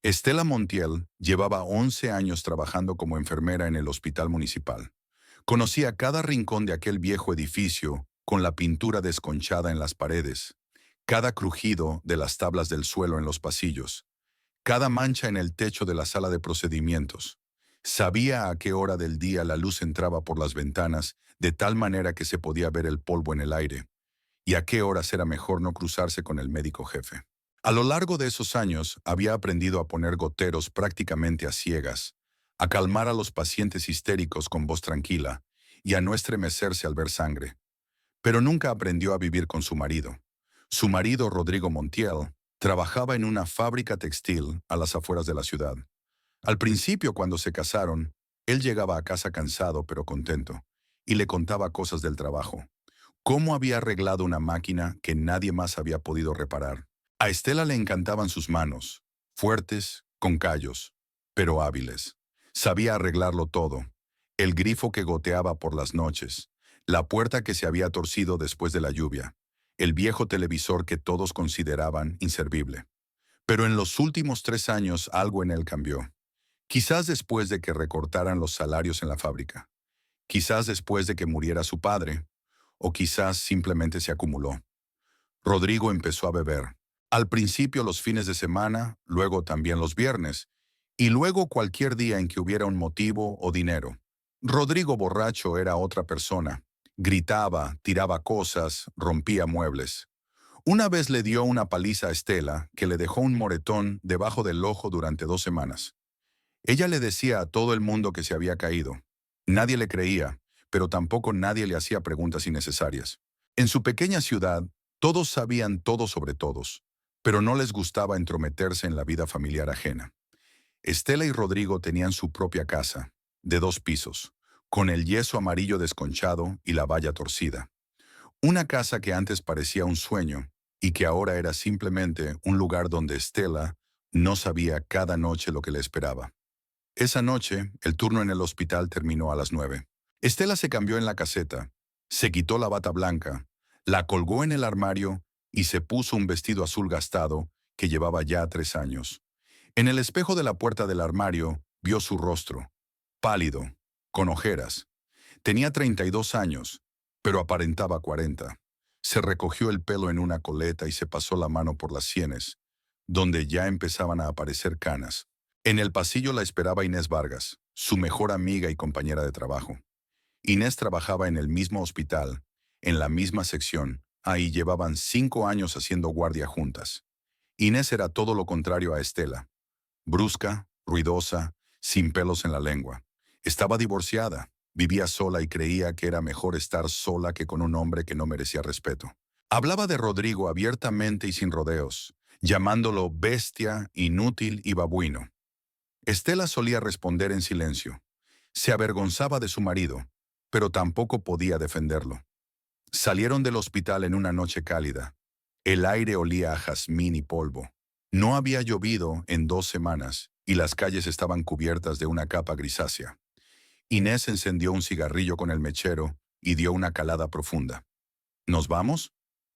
Estela Montiel llevaba 11 años trabajando como enfermera en el hospital municipal. Conocía cada rincón de aquel viejo edificio con la pintura desconchada en las paredes, cada crujido de las tablas del suelo en los pasillos, cada mancha en el techo de la sala de procedimientos. Sabía a qué hora del día la luz entraba por las ventanas de tal manera que se podía ver el polvo en el aire, y a qué horas era mejor no cruzarse con el médico jefe. A lo largo de esos años había aprendido a poner goteros prácticamente a ciegas, a calmar a los pacientes histéricos con voz tranquila y a no estremecerse al ver sangre. Pero nunca aprendió a vivir con su marido. Su marido, Rodrigo Montiel, trabajaba en una fábrica textil a las afueras de la ciudad. Al principio, cuando se casaron, él llegaba a casa cansado pero contento, y le contaba cosas del trabajo. Cómo había arreglado una máquina que nadie más había podido reparar. A Estela le encantaban sus manos, fuertes, con callos, pero hábiles. Sabía arreglarlo todo. El grifo que goteaba por las noches, la puerta que se había torcido después de la lluvia, el viejo televisor que todos consideraban inservible. Pero en los últimos 3 años algo en él cambió. Quizás después de que recortaran los salarios en la fábrica. Quizás después de que muriera su padre. O quizás simplemente se acumuló. Rodrigo empezó a beber. Al principio los fines de semana, luego también los viernes, y luego cualquier día en que hubiera un motivo o dinero. Rodrigo borracho era otra persona. Gritaba, tiraba cosas, rompía muebles. Una vez le dio una paliza a Estela que le dejó un moretón debajo del ojo durante 2 semanas. Ella le decía a todo el mundo que se había caído. Nadie le creía, pero tampoco nadie le hacía preguntas innecesarias. En su pequeña ciudad, todos sabían todo sobre todos, pero no les gustaba entrometerse en la vida familiar ajena. Estela y Rodrigo tenían su propia casa, de 2 pisos, con el yeso amarillo desconchado y la valla torcida. Una casa que antes parecía un sueño y que ahora era simplemente un lugar donde Estela no sabía cada noche lo que le esperaba. Esa noche, el turno en el hospital terminó a las 9. Estela se cambió en la caseta, se quitó la bata blanca, la colgó en el armario y se puso un vestido azul gastado que llevaba ya 3 años. En el espejo de la puerta del armario vio su rostro, pálido, con ojeras. Tenía 32 años, pero aparentaba 40. Se recogió el pelo en una coleta y se pasó la mano por las sienes, donde ya empezaban a aparecer canas. En el pasillo la esperaba Inés Vargas, su mejor amiga y compañera de trabajo. Inés trabajaba en el mismo hospital, en la misma sección. Ahí llevaban 5 años haciendo guardia juntas. Inés era todo lo contrario a Estela. Brusca, ruidosa, sin pelos en la lengua. Estaba divorciada, vivía sola y creía que era mejor estar sola que con un hombre que no merecía respeto. Hablaba de Rodrigo abiertamente y sin rodeos, llamándolo bestia, inútil y babuino. Estela solía responder en silencio. Se avergonzaba de su marido, pero tampoco podía defenderlo. Salieron del hospital en una noche cálida. El aire olía a jazmín y polvo. No había llovido en 2 semanas y las calles estaban cubiertas de una capa grisácea. Inés encendió un cigarrillo con el mechero y dio una calada profunda. ¿Nos vamos?,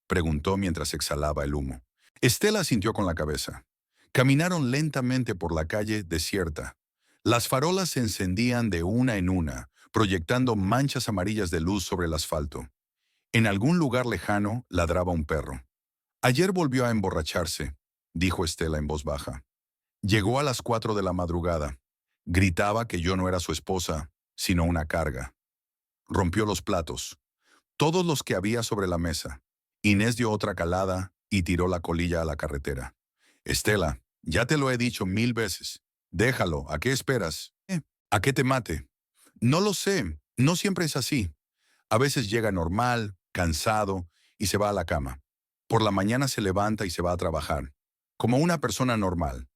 preguntó mientras exhalaba el humo. Estela asintió con la cabeza. Caminaron lentamente por la calle desierta. Las farolas se encendían de una en una, proyectando manchas amarillas de luz sobre el asfalto. En algún lugar lejano ladraba un perro. Ayer volvió a emborracharse, dijo Estela en voz baja. Llegó a las 4 de la madrugada. Gritaba que yo no era su esposa, sino una carga. Rompió los platos, todos los que había sobre la mesa. Inés dio otra calada y tiró la colilla a la carretera. Estela, ya te lo he dicho 1000 veces. Déjalo, ¿a qué esperas? ¿A qué te mate? No lo sé, no siempre es así. A veces llega normal, cansado, y se va a la cama. Por la mañana se levanta y se va a trabajar. Como una persona normal.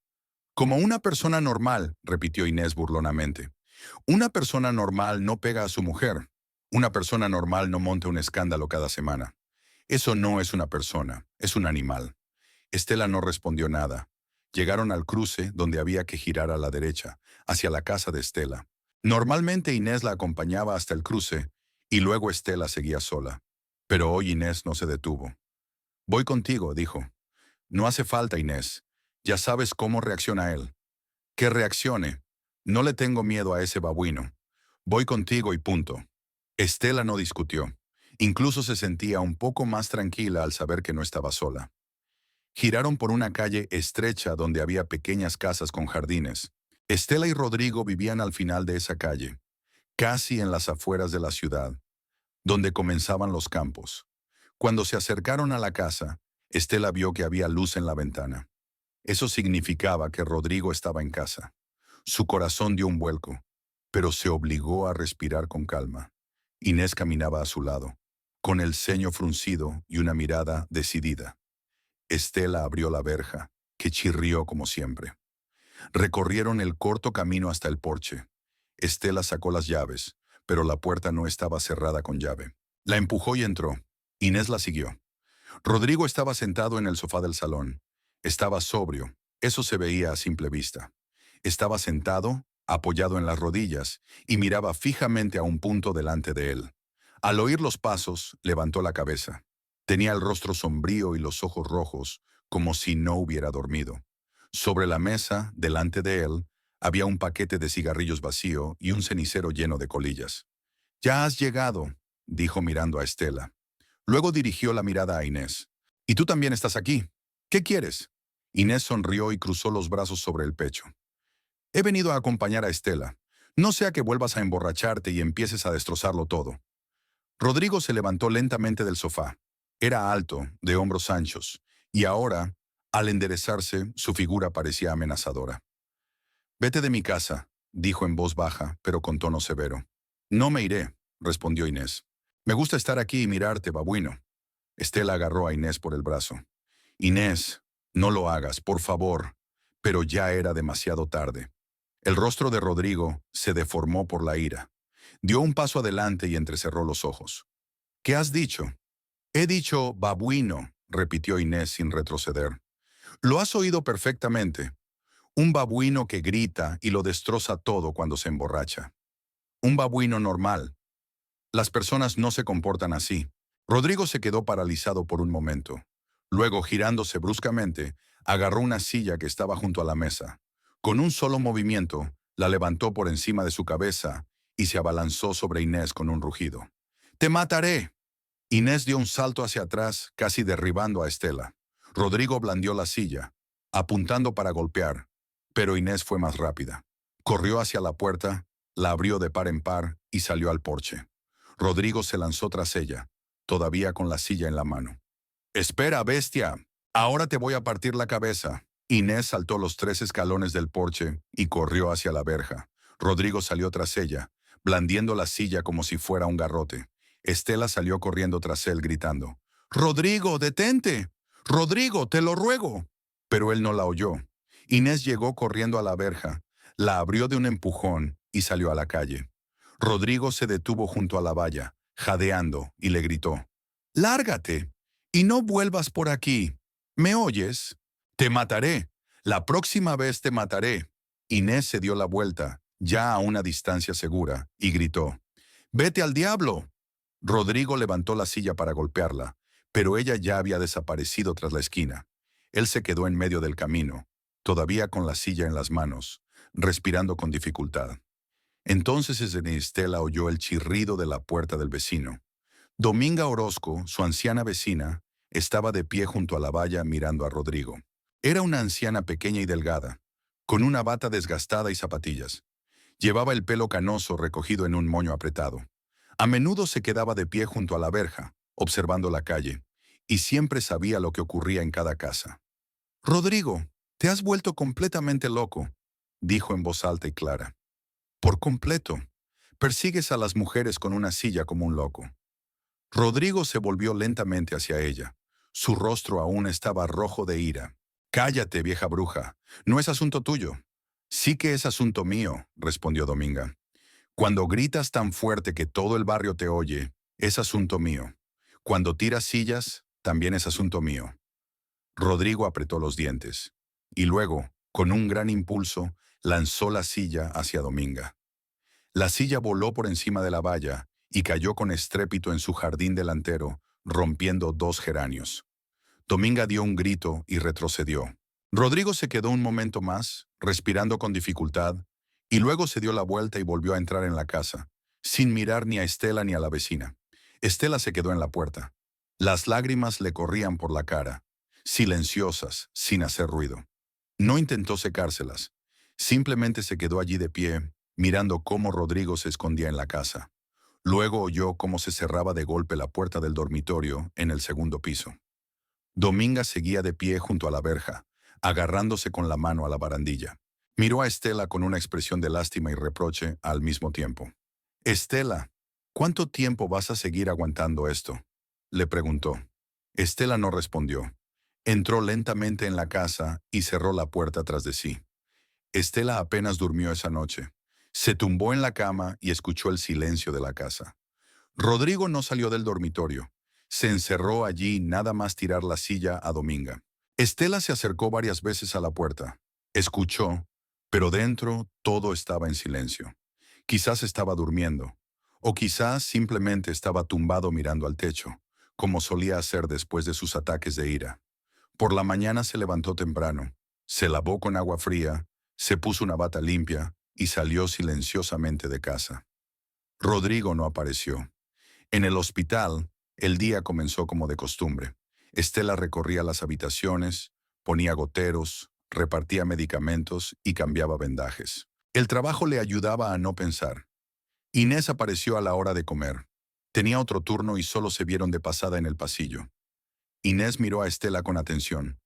Como una persona normal, repitió Inés burlonamente. Una persona normal no pega a su mujer. Una persona normal no monta un escándalo cada semana. Eso no es una persona, es un animal. Estela no respondió nada. Llegaron al cruce donde había que girar a la derecha, hacia la casa de Estela. Normalmente Inés la acompañaba hasta el cruce y luego Estela seguía sola. Pero hoy Inés no se detuvo. Voy contigo, dijo. No hace falta, Inés. Ya sabes cómo reacciona él. Que reaccione. No le tengo miedo a ese babuino. Voy contigo y punto. Estela no discutió. Incluso se sentía un poco más tranquila al saber que no estaba sola. Giraron por una calle estrecha donde había pequeñas casas con jardines. Estela y Rodrigo vivían al final de esa calle, casi en las afueras de la ciudad, donde comenzaban los campos. Cuando se acercaron a la casa, Estela vio que había luz en la ventana. Eso significaba que Rodrigo estaba en casa. Su corazón dio un vuelco, pero se obligó a respirar con calma. Inés caminaba a su lado, con el ceño fruncido y una mirada decidida. Estela abrió la verja, que chirrió como siempre. Recorrieron el corto camino hasta el porche. Estela sacó las llaves, pero la puerta no estaba cerrada con llave. La empujó y entró. Inés la siguió. Rodrigo estaba sentado en el sofá del salón. Estaba sobrio, eso se veía a simple vista. Estaba sentado, apoyado en las rodillas, y miraba fijamente a un punto delante de él. Al oír los pasos, levantó la cabeza. Tenía el rostro sombrío y los ojos rojos, como si no hubiera dormido. Sobre la mesa, delante de él, había un paquete de cigarrillos vacío y un cenicero lleno de colillas. «Ya has llegado», dijo mirando a Estela. Luego dirigió la mirada a Inés. «Y tú también estás aquí. ¿Qué quieres?» Inés sonrió y cruzó los brazos sobre el pecho. «He venido a acompañar a Estela. No sea que vuelvas a emborracharte y empieces a destrozarlo todo». Rodrigo se levantó lentamente del sofá. Era alto, de hombros anchos, y ahora, al enderezarse, su figura parecía amenazadora. «Vete de mi casa», dijo en voz baja, pero con tono severo. «No me iré», respondió Inés. «Me gusta estar aquí y mirarte, babuino». Estela agarró a Inés por el brazo. «Inés, no lo hagas, por favor». Pero ya era demasiado tarde. El rostro de Rodrigo se deformó por la ira. Dio un paso adelante y entrecerró los ojos. «¿Qué has dicho?» «He dicho babuino», repitió Inés sin retroceder. «Lo has oído perfectamente. Un babuino que grita y lo destroza todo cuando se emborracha. Un babuino normal. Las personas no se comportan así». Rodrigo se quedó paralizado por un momento. Luego, girándose bruscamente, agarró una silla que estaba junto a la mesa. Con un solo movimiento, la levantó por encima de su cabeza y se abalanzó sobre Inés con un rugido. «¡Te mataré!». Inés dio un salto hacia atrás, casi derribando a Estela. Rodrigo blandió la silla, apuntando para golpear, pero Inés fue más rápida. Corrió hacia la puerta, la abrió de par en par y salió al porche. Rodrigo se lanzó tras ella, todavía con la silla en la mano. «¡Espera, bestia! Ahora te voy a partir la cabeza». Inés saltó los 3 escalones del porche y corrió hacia la verja. Rodrigo salió tras ella, blandiendo la silla como si fuera un garrote. Estela salió corriendo tras él, gritando: «¡Rodrigo, detente! ¡Rodrigo, te lo ruego!». Pero él no la oyó. Inés llegó corriendo a la verja, la abrió de un empujón y salió a la calle. Rodrigo se detuvo junto a la valla, jadeando, y le gritó: «¡Lárgate! Y no vuelvas por aquí. ¿Me oyes? Te mataré. La próxima vez te mataré». Inés se dio la vuelta, ya a una distancia segura, y gritó: «¡Vete al diablo!». Rodrigo levantó la silla para golpearla, pero ella ya había desaparecido tras la esquina. Él se quedó en medio del camino, todavía con la silla en las manos, respirando con dificultad. Entonces Estela oyó el chirrido de la puerta del vecino. Dominga Orozco, su anciana vecina, estaba de pie junto a la valla mirando a Rodrigo. Era una anciana pequeña y delgada, con una bata desgastada y zapatillas. Llevaba el pelo canoso recogido en un moño apretado. A menudo se quedaba de pie junto a la verja, observando la calle, y siempre sabía lo que ocurría en cada casa. «Rodrigo, te has vuelto completamente loco», dijo en voz alta y clara. «Por completo. Persigues a las mujeres con una silla como un loco». Rodrigo se volvió lentamente hacia ella. Su rostro aún estaba rojo de ira. «Cállate, vieja bruja. No es asunto tuyo». «Sí que es asunto mío», respondió Dominga. «Cuando gritas tan fuerte que todo el barrio te oye, es asunto mío. Cuando tiras sillas, también es asunto mío». Rodrigo apretó los dientes. Y luego, con un gran impulso, lanzó la silla hacia Dominga. La silla voló por encima de la valla y cayó con estrépito en su jardín delantero, rompiendo 2 geranios. Dominga dio un grito y retrocedió. Rodrigo se quedó un momento más, respirando con dificultad, y luego se dio la vuelta y volvió a entrar en la casa, sin mirar ni a Estela ni a la vecina. Estela se quedó en la puerta. Las lágrimas le corrían por la cara, silenciosas, sin hacer ruido. No intentó secárselas. Simplemente se quedó allí de pie, mirando cómo Rodrigo se escondía en la casa. Luego oyó cómo se cerraba de golpe la puerta del dormitorio en el segundo piso. Dominga seguía de pie junto a la verja, agarrándose con la mano a la barandilla. Miró a Estela con una expresión de lástima y reproche al mismo tiempo. «Estela, ¿cuánto tiempo vas a seguir aguantando esto?», le preguntó. Estela no respondió. Entró lentamente en la casa y cerró la puerta tras de sí. Estela apenas durmió esa noche. Se tumbó en la cama y escuchó el silencio de la casa. Rodrigo no salió del dormitorio. Se encerró allí nada más tirar la silla a Dominga. Estela se acercó varias veces a la puerta. Escuchó, pero dentro todo estaba en silencio. Quizás estaba durmiendo, o quizás simplemente estaba tumbado mirando al techo, como solía hacer después de sus ataques de ira. Por la mañana se levantó temprano, se lavó con agua fría, se puso una bata limpia y salió silenciosamente de casa. Rodrigo no apareció. En el hospital, el día comenzó como de costumbre. Estela recorría las habitaciones, ponía goteros, repartía medicamentos y cambiaba vendajes. El trabajo le ayudaba a no pensar. Inés apareció a la hora de comer. Tenía otro turno y solo se vieron de pasada en el pasillo. Inés miró a Estela con atención.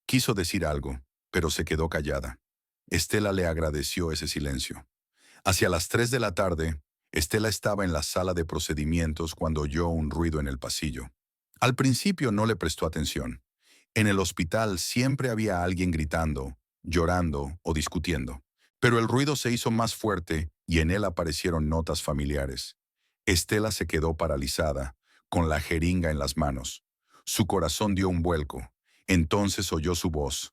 Quiso decir algo, pero se quedó callada. Estela le agradeció ese silencio. Hacia las 3 de la tarde, Estela estaba en la sala de procedimientos cuando oyó un ruido en el pasillo. Al principio no le prestó atención. En el hospital siempre había alguien gritando, llorando o discutiendo. Pero el ruido se hizo más fuerte y en él aparecieron notas familiares. Estela se quedó paralizada, con la jeringa en las manos. Su corazón dio un vuelco. Entonces oyó su voz.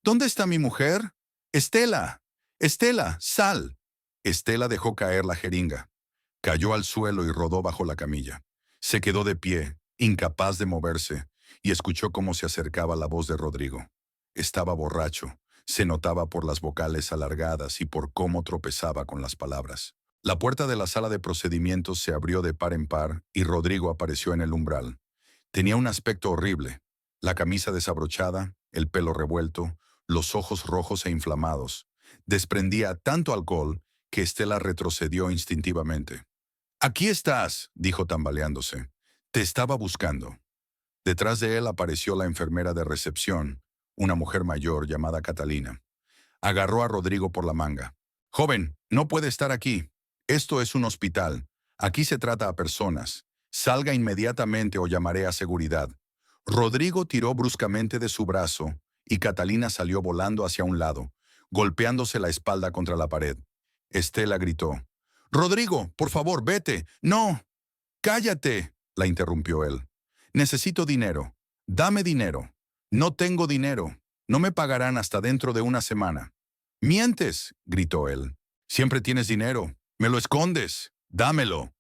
«¿Dónde está mi mujer? Estela, Estela, sal». Estela dejó caer la jeringa. Cayó al suelo y rodó bajo la camilla. Se quedó de pie, incapaz de moverse, y escuchó cómo se acercaba la voz de Rodrigo. Estaba borracho. Se notaba por las vocales alargadas y por cómo tropezaba con las palabras. La puerta de la sala de procedimientos se abrió de par en par y Rodrigo apareció en el umbral. Tenía un aspecto horrible. La camisa desabrochada, el pelo revuelto, los ojos rojos e inflamados. Desprendía tanto alcohol que Estela retrocedió instintivamente. «Aquí estás», dijo tambaleándose. «Te estaba buscando». Detrás de él apareció la enfermera de recepción, una mujer mayor llamada Catalina. Agarró a Rodrigo por la manga. «Joven, no puede estar aquí. Esto es un hospital. Aquí se trata a personas. Salga inmediatamente o llamaré a seguridad». Rodrigo tiró bruscamente de su brazo y Catalina salió volando hacia un lado, golpeándose la espalda contra la pared. Estela gritó. «Rodrigo, por favor, vete. No. Cállate», la interrumpió él. «Necesito dinero. Dame dinero». «No tengo dinero. No me pagarán hasta dentro de una semana». «Mientes», gritó él. «Siempre tienes dinero. Me lo escondes. Dámelo».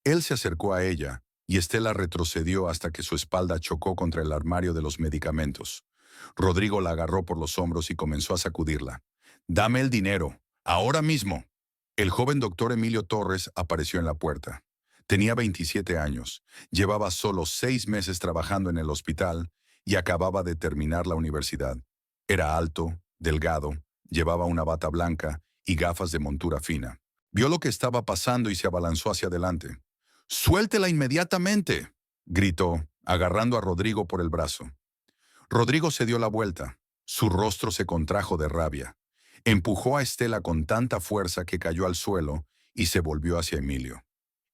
Él se acercó a ella, y Estela retrocedió hasta que su espalda chocó contra el armario de los medicamentos. Rodrigo la agarró por los hombros y comenzó a sacudirla. «Dame el dinero. Ahora mismo». El joven doctor Emilio Torres apareció en la puerta. Tenía 27 años, llevaba solo 6 meses trabajando en el hospital y acababa de terminar la universidad. Era alto, delgado, llevaba una bata blanca y gafas de montura fina. Vio lo que estaba pasando y se abalanzó hacia adelante. «¡Suéltela inmediatamente!», gritó, agarrando a Rodrigo por el brazo. Rodrigo se dio la vuelta. Su rostro se contrajo de rabia. Empujó a Estela con tanta fuerza que cayó al suelo y se volvió hacia Emilio.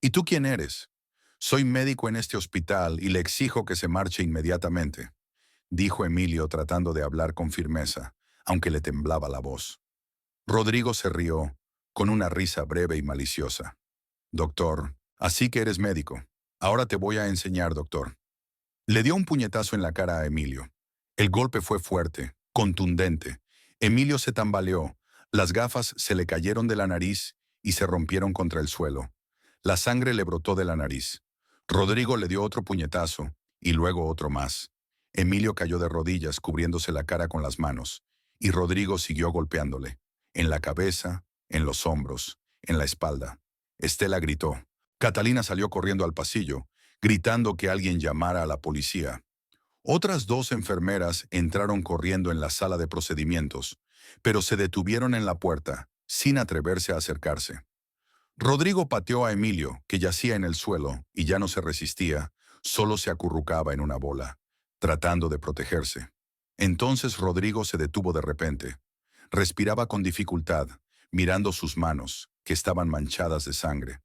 «¿Y tú quién eres?». «Soy médico en este hospital y le exijo que se marche inmediatamente», dijo Emilio tratando de hablar con firmeza, aunque le temblaba la voz. Rodrigo se rió, con una risa breve y maliciosa. «Doctor, así que eres médico. Ahora te voy a enseñar, doctor». Le dio un puñetazo en la cara a Emilio. El golpe fue fuerte, contundente. Emilio se tambaleó, las gafas se le cayeron de la nariz y se rompieron contra el suelo. La sangre le brotó de la nariz. Rodrigo le dio otro puñetazo y luego otro más. Emilio cayó de rodillas cubriéndose la cara con las manos, y Rodrigo siguió golpeándole, en la cabeza, en los hombros, en la espalda. Estela gritó. Catalina salió corriendo al pasillo, gritando que alguien llamara a la policía. Otras dos enfermeras entraron corriendo en la sala de procedimientos, pero se detuvieron en la puerta, sin atreverse a acercarse. Rodrigo pateó a Emilio, que yacía en el suelo y ya no se resistía, solo se acurrucaba en una bola, tratando de protegerse. Entonces Rodrigo se detuvo de repente. Respiraba con dificultad, mirando sus manos, que estaban manchadas de sangre.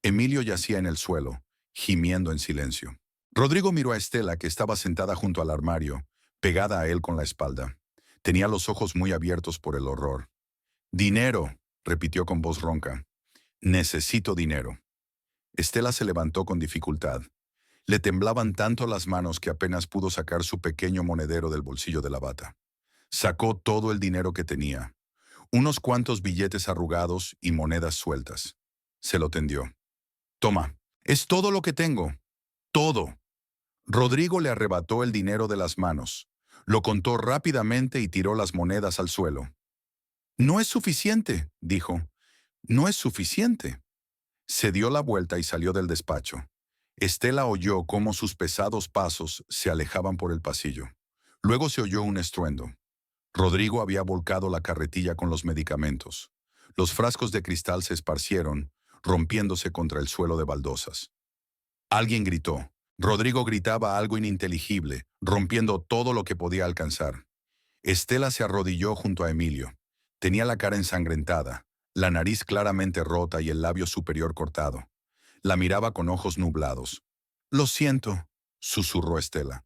Emilio yacía en el suelo, gimiendo en silencio. Rodrigo miró a Estela, que estaba sentada junto al armario, pegada a él con la espalda. Tenía los ojos muy abiertos por el horror. «Dinero», repitió con voz ronca. «Necesito dinero». Estela se levantó con dificultad. Le temblaban tanto las manos que apenas pudo sacar su pequeño monedero del bolsillo de la bata. Sacó todo el dinero que tenía, unos cuantos billetes arrugados y monedas sueltas. Se lo tendió. «Toma, es todo lo que tengo. Todo». Rodrigo le arrebató el dinero de las manos. Lo contó rápidamente y tiró las monedas al suelo. «No es suficiente», dijo. «No es suficiente». Se dio la vuelta y salió del despacho. Estela oyó cómo sus pesados pasos se alejaban por el pasillo. Luego se oyó un estruendo. Rodrigo había volcado la carretilla con los medicamentos. Los frascos de cristal se esparcieron, rompiéndose contra el suelo de baldosas. Alguien gritó. Rodrigo gritaba algo ininteligible, rompiendo todo lo que podía alcanzar. Estela se arrodilló junto a Emilio. Tenía la cara ensangrentada, la nariz claramente rota y el labio superior cortado. La miraba con ojos nublados. «Lo siento», susurró Estela.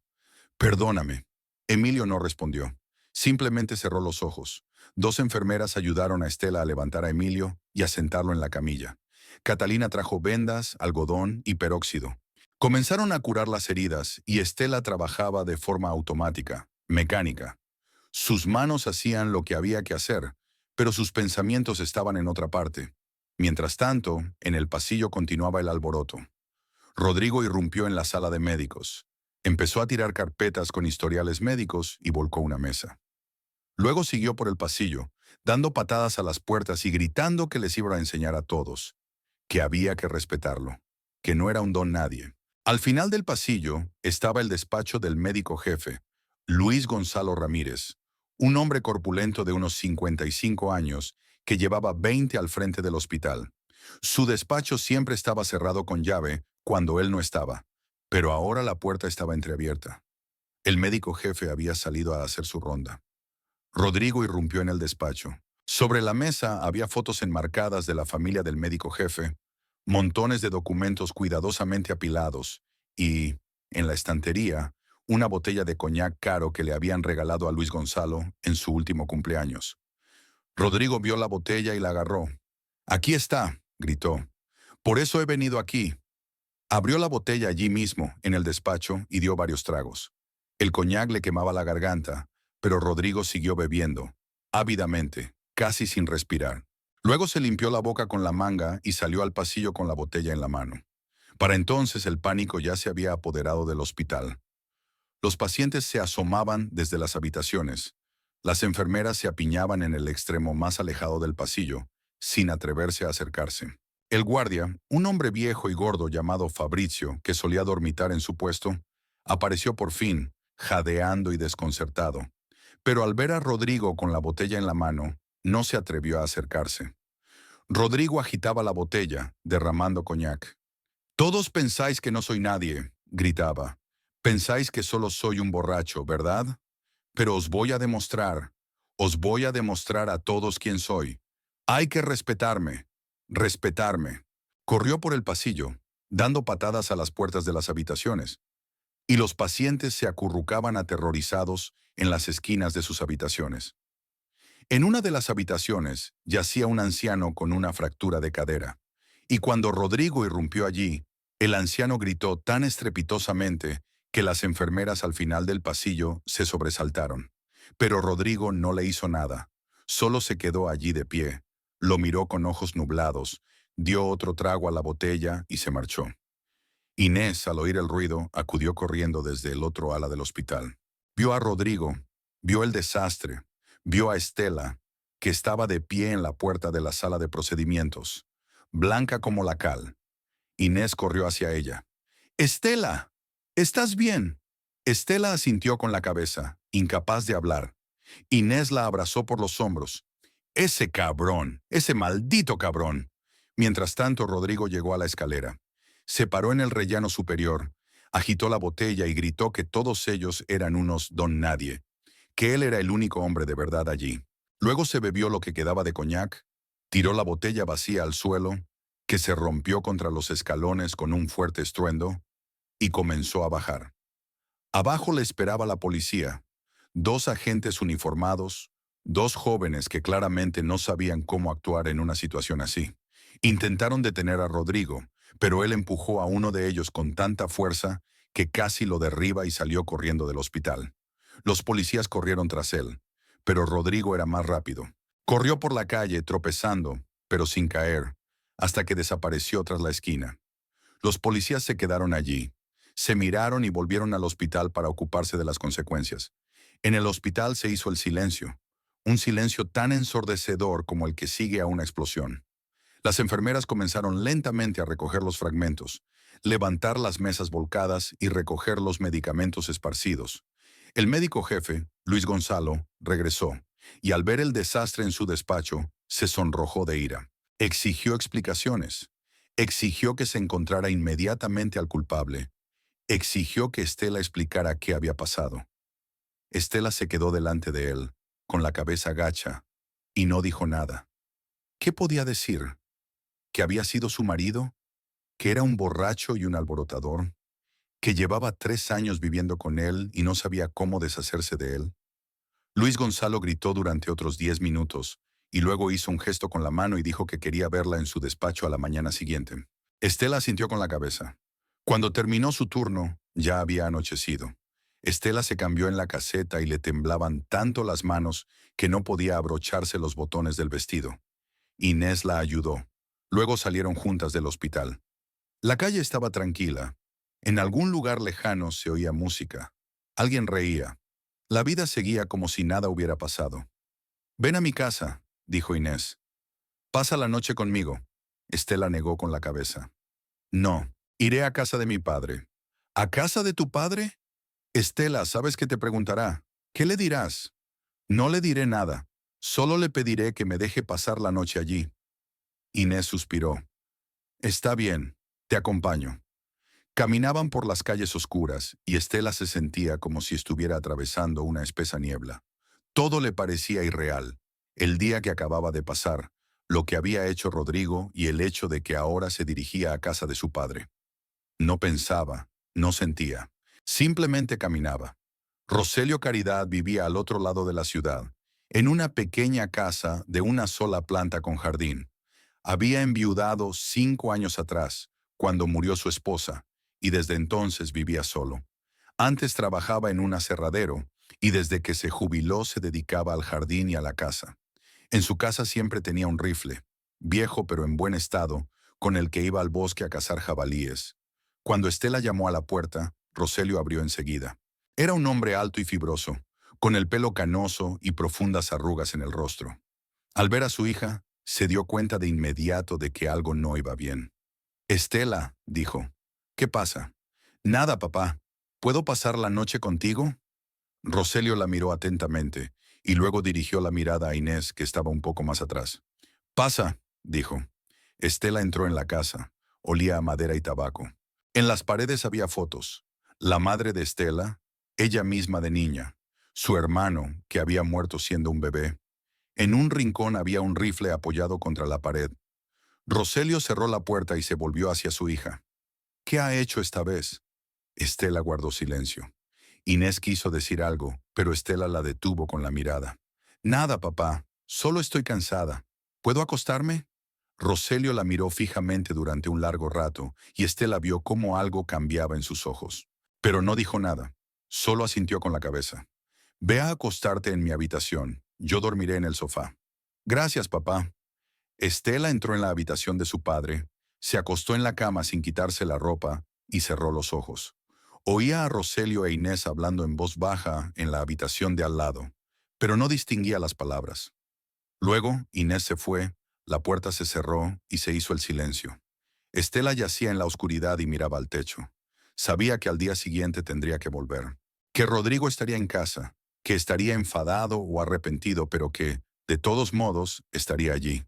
«Perdóname». Emilio no respondió. Simplemente cerró los ojos. Dos enfermeras ayudaron a Estela a levantar a Emilio y a sentarlo en la camilla. Catalina trajo vendas, algodón y peróxido. Comenzaron a curar las heridas y Estela trabajaba de forma automática, mecánica. Sus manos hacían lo que había que hacer, pero sus pensamientos estaban en otra parte. Mientras tanto, en el pasillo continuaba el alboroto. Rodrigo irrumpió en la sala de médicos. Empezó a tirar carpetas con historiales médicos y volcó una mesa. Luego siguió por el pasillo, dando patadas a las puertas y gritando que les iba a enseñar a todos, que había que respetarlo, que no era un don nadie. Al final del pasillo estaba el despacho del médico jefe, Luis Gonzalo Ramírez, un hombre corpulento de unos 55 años que llevaba 20 al frente del hospital. Su despacho siempre estaba cerrado con llave cuando él no estaba, pero ahora la puerta estaba entreabierta. El médico jefe había salido a hacer su ronda. Rodrigo irrumpió en el despacho. Sobre la mesa había fotos enmarcadas de la familia del médico jefe, montones de documentos cuidadosamente apilados y, en la estantería, una botella de coñac caro que le habían regalado a Luis Gonzalo en su último cumpleaños. Rodrigo vio la botella y la agarró. «Aquí está», gritó. «Por eso he venido aquí». Abrió la botella allí mismo, en el despacho, y dio varios tragos. El coñac le quemaba la garganta, pero Rodrigo siguió bebiendo, ávidamente, casi sin respirar. Luego se limpió la boca con la manga y salió al pasillo con la botella en la mano. Para entonces el pánico ya se había apoderado del hospital. Los pacientes se asomaban desde las habitaciones. Las enfermeras se apiñaban en el extremo más alejado del pasillo, sin atreverse a acercarse. El guardia, un hombre viejo y gordo llamado Fabricio, que solía dormitar en su puesto, apareció por fin, jadeando y desconcertado. Pero al ver a Rodrigo con la botella en la mano, no se atrevió a acercarse. Rodrigo agitaba la botella, derramando coñac. «Todos pensáis que no soy nadie», gritaba. «Pensáis que solo soy un borracho, ¿verdad? Pero os voy a demostrar a todos quién soy. Hay que respetarme, respetarme». Corrió por el pasillo, dando patadas a las puertas de las habitaciones, y los pacientes se acurrucaban aterrorizados en las esquinas de sus habitaciones. En una de las habitaciones yacía un anciano con una fractura de cadera, y cuando Rodrigo irrumpió allí, el anciano gritó tan estrepitosamente que las enfermeras al final del pasillo se sobresaltaron. Pero Rodrigo no le hizo nada, solo se quedó allí de pie, lo miró con ojos nublados, dio otro trago a la botella y se marchó. Inés, al oír el ruido, acudió corriendo desde el otro ala del hospital. Vio a Rodrigo, vio el desastre, vio a Estela, que estaba de pie en la puerta de la sala de procedimientos, blanca como la cal. Inés corrió hacia ella. «Estela, ¿estás bien?» Estela asintió con la cabeza, incapaz de hablar. Inés la abrazó por los hombros. «Ese cabrón, ese maldito cabrón». Mientras tanto, Rodrigo llegó a la escalera. Se paró en el rellano superior, agitó la botella y gritó que todos ellos eran unos don nadie, que él era el único hombre de verdad allí. Luego se bebió lo que quedaba de coñac, tiró la botella vacía al suelo, que se rompió contra los escalones con un fuerte estruendo, y comenzó a bajar. Abajo le esperaba la policía, dos agentes uniformados, dos jóvenes que claramente no sabían cómo actuar en una situación así. Intentaron detener a Rodrigo, pero él empujó a uno de ellos con tanta fuerza que casi lo derriba y salió corriendo del hospital. Los policías corrieron tras él, pero Rodrigo era más rápido. Corrió por la calle tropezando, pero sin caer, hasta que desapareció tras la esquina. Los policías se quedaron allí. Se miraron y volvieron al hospital para ocuparse de las consecuencias. En el hospital se hizo el silencio, un silencio tan ensordecedor como el que sigue a una explosión. Las enfermeras comenzaron lentamente a recoger los fragmentos, levantar las mesas volcadas y recoger los medicamentos esparcidos. El médico jefe, Luis Gonzalo, regresó, y al ver el desastre en su despacho, se sonrojó de ira. Exigió explicaciones. Exigió que se encontrara inmediatamente al culpable. Exigió que Estela explicara qué había pasado. Estela se quedó delante de él, con la cabeza gacha, y no dijo nada. ¿Qué podía decir? ¿Que había sido su marido? ¿Que era un borracho y un alborotador? ¿Que llevaba 3 años viviendo con él y no sabía cómo deshacerse de él? Luis Gonzalo gritó durante otros 10 minutos, y luego hizo un gesto con la mano y dijo que quería verla en su despacho a la mañana siguiente. Estela asintió con la cabeza. Cuando terminó su turno, ya había anochecido. Estela se cambió en la caseta y le temblaban tanto las manos que no podía abrocharse los botones del vestido. Inés la ayudó. Luego salieron juntas del hospital. La calle estaba tranquila. En algún lugar lejano se oía música. Alguien reía. La vida seguía como si nada hubiera pasado. «Ven a mi casa», dijo Inés. «Pasa la noche conmigo». Estela negó con la cabeza. «No, iré a casa de mi padre». «¿A casa de tu padre?» «Estela, ¿sabes qué te preguntará? ¿Qué le dirás?» «No le diré nada. Solo le pediré que me deje pasar la noche allí». Inés suspiró. «Está bien, te acompaño». Caminaban por las calles oscuras y Estela se sentía como si estuviera atravesando una espesa niebla. Todo le parecía irreal. El día que acababa de pasar, lo que había hecho Rodrigo y el hecho de que ahora se dirigía a casa de su padre. No pensaba, no sentía. Simplemente caminaba. Roselio Caridad vivía al otro lado de la ciudad, en una pequeña casa de una sola planta con jardín. Había enviudado 5 años atrás, cuando murió su esposa, y desde entonces vivía solo. Antes trabajaba en un aserradero, y desde que se jubiló se dedicaba al jardín y a la casa. En su casa siempre tenía un rifle, viejo pero en buen estado, con el que iba al bosque a cazar jabalíes. Cuando Estela llamó a la puerta, Roselio abrió enseguida. Era un hombre alto y fibroso, con el pelo canoso y profundas arrugas en el rostro. Al ver a su hija, se dio cuenta de inmediato de que algo no iba bien. «Estela», dijo. «¿Qué pasa?» «Nada, papá. ¿Puedo pasar la noche contigo?» Roselio la miró atentamente y luego dirigió la mirada a Inés, que estaba un poco más atrás. «Pasa», dijo. Estela entró en la casa. Olía a madera y tabaco. En las paredes había fotos. La madre de Estela, ella misma de niña, su hermano, que había muerto siendo un bebé. En un rincón había un rifle apoyado contra la pared. Roselio cerró la puerta y se volvió hacia su hija. «¿Qué ha hecho esta vez?» Estela guardó silencio. Inés quiso decir algo, pero Estela la detuvo con la mirada. «Nada, papá. Solo estoy cansada. ¿Puedo acostarme?» Roselio la miró fijamente durante un largo rato y Estela vio cómo algo cambiaba en sus ojos. Pero no dijo nada. Solo asintió con la cabeza. «Ve a acostarte en mi habitación. Yo dormiré en el sofá». «Gracias, papá». Estela entró en la habitación de su padre, se acostó en la cama sin quitarse la ropa y cerró los ojos. Oía a Roselio e Inés hablando en voz baja en la habitación de al lado, pero no distinguía las palabras. Luego, Inés se fue, la puerta se cerró y se hizo el silencio. Estela yacía en la oscuridad y miraba al techo. Sabía que al día siguiente tendría que volver, que Rodrigo estaría en casa, que estaría enfadado o arrepentido, pero que, de todos modos, estaría allí.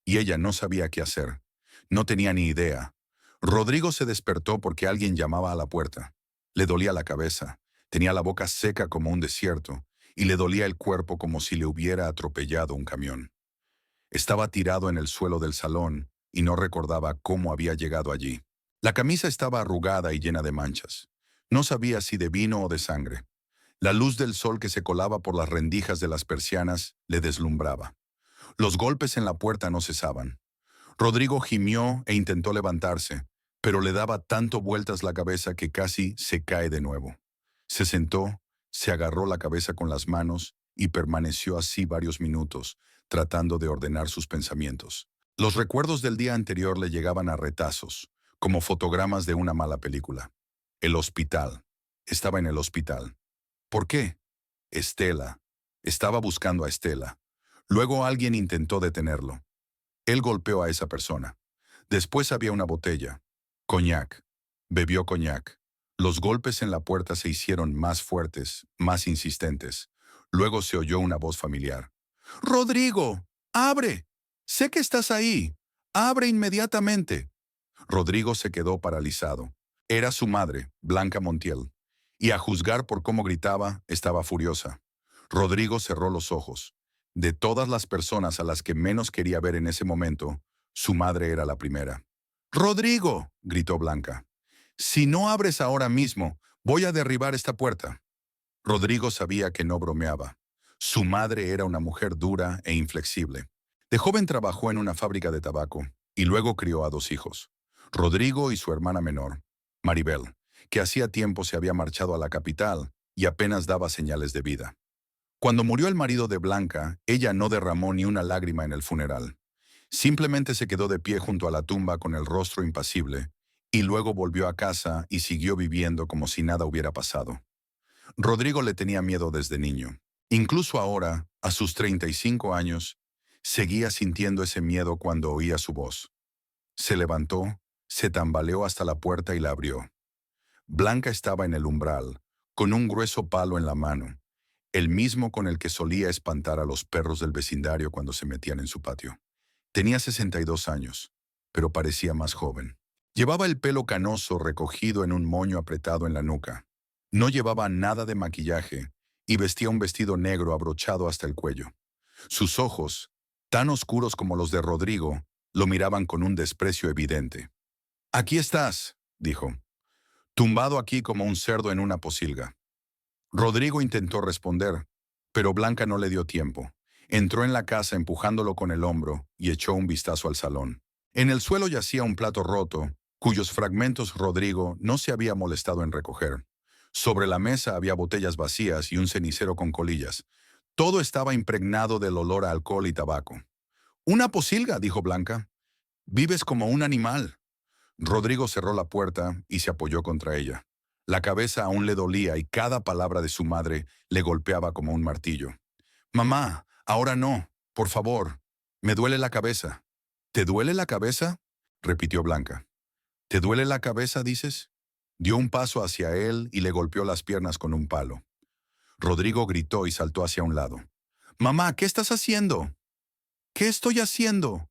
Y ella no sabía qué hacer. No tenía ni idea. Rodrigo se despertó porque alguien llamaba a la puerta. Le dolía la cabeza, tenía la boca seca como un desierto, y le dolía el cuerpo como si le hubiera atropellado un camión. Estaba tirado en el suelo del salón y no recordaba cómo había llegado allí. La camisa estaba arrugada y llena de manchas. No sabía si de vino o de sangre. La luz del sol que se colaba por las rendijas de las persianas le deslumbraba. Los golpes en la puerta no cesaban. Rodrigo gimió e intentó levantarse, pero le daba tanto vueltas la cabeza que casi se cae de nuevo. Se sentó, se agarró la cabeza con las manos y permaneció así varios minutos, tratando de ordenar sus pensamientos. Los recuerdos del día anterior le llegaban a retazos, como fotogramas de una mala película. El hospital. Estaba en el hospital. ¿Por qué? Estela. Estaba buscando a Estela. Luego alguien intentó detenerlo. Él golpeó a esa persona. Después había una botella. Coñac. Bebió coñac. Los golpes en la puerta se hicieron más fuertes, más insistentes. Luego se oyó una voz familiar. «¡Rodrigo! ¡Abre! Sé que estás ahí. ¡Abre inmediatamente!». Rodrigo se quedó paralizado. Era su madre, Blanca Montiel, y a juzgar por cómo gritaba, estaba furiosa. Rodrigo cerró los ojos. De todas las personas a las que menos quería ver en ese momento, su madre era la primera. «¡Rodrigo!», gritó Blanca. «Si no abres ahora mismo, voy a derribar esta puerta». Rodrigo sabía que no bromeaba. Su madre era una mujer dura e inflexible. De joven trabajó en una fábrica de tabaco y luego crió a dos hijos, Rodrigo y su hermana menor, Maribel, que hacía tiempo se había marchado a la capital y apenas daba señales de vida. Cuando murió el marido de Blanca, ella no derramó ni una lágrima en el funeral. Simplemente se quedó de pie junto a la tumba con el rostro impasible y luego volvió a casa y siguió viviendo como si nada hubiera pasado. Rodrigo le tenía miedo desde niño. Incluso ahora, a sus 35 años, seguía sintiendo ese miedo cuando oía su voz. Se levantó, se tambaleó hasta la puerta y la abrió. Blanca estaba en el umbral, con un grueso palo en la mano, el mismo con el que solía espantar a los perros del vecindario cuando se metían en su patio. Tenía 62 años, pero parecía más joven. Llevaba el pelo canoso recogido en un moño apretado en la nuca. No llevaba nada de maquillaje y vestía un vestido negro abrochado hasta el cuello. Sus ojos, tan oscuros como los de Rodrigo, lo miraban con un desprecio evidente. «Aquí estás», dijo, «tumbado aquí como un cerdo en una posilga». Rodrigo intentó responder, pero Blanca no le dio tiempo. Entró en la casa empujándolo con el hombro y echó un vistazo al salón. En el suelo yacía un plato roto, cuyos fragmentos Rodrigo no se había molestado en recoger. Sobre la mesa había botellas vacías y un cenicero con colillas. Todo estaba impregnado del olor a alcohol y tabaco. «Una posilga», dijo Blanca. «Vives como un animal». Rodrigo cerró la puerta y se apoyó contra ella. La cabeza aún le dolía y cada palabra de su madre le golpeaba como un martillo. «Mamá, ahora no, por favor. Me duele la cabeza». «¿Te duele la cabeza?», repitió Blanca. «¿Te duele la cabeza, dices?». Dio un paso hacia él y le golpeó las piernas con un palo. Rodrigo gritó y saltó hacia un lado. «Mamá, ¿qué estás haciendo?». «¿Qué estoy haciendo?».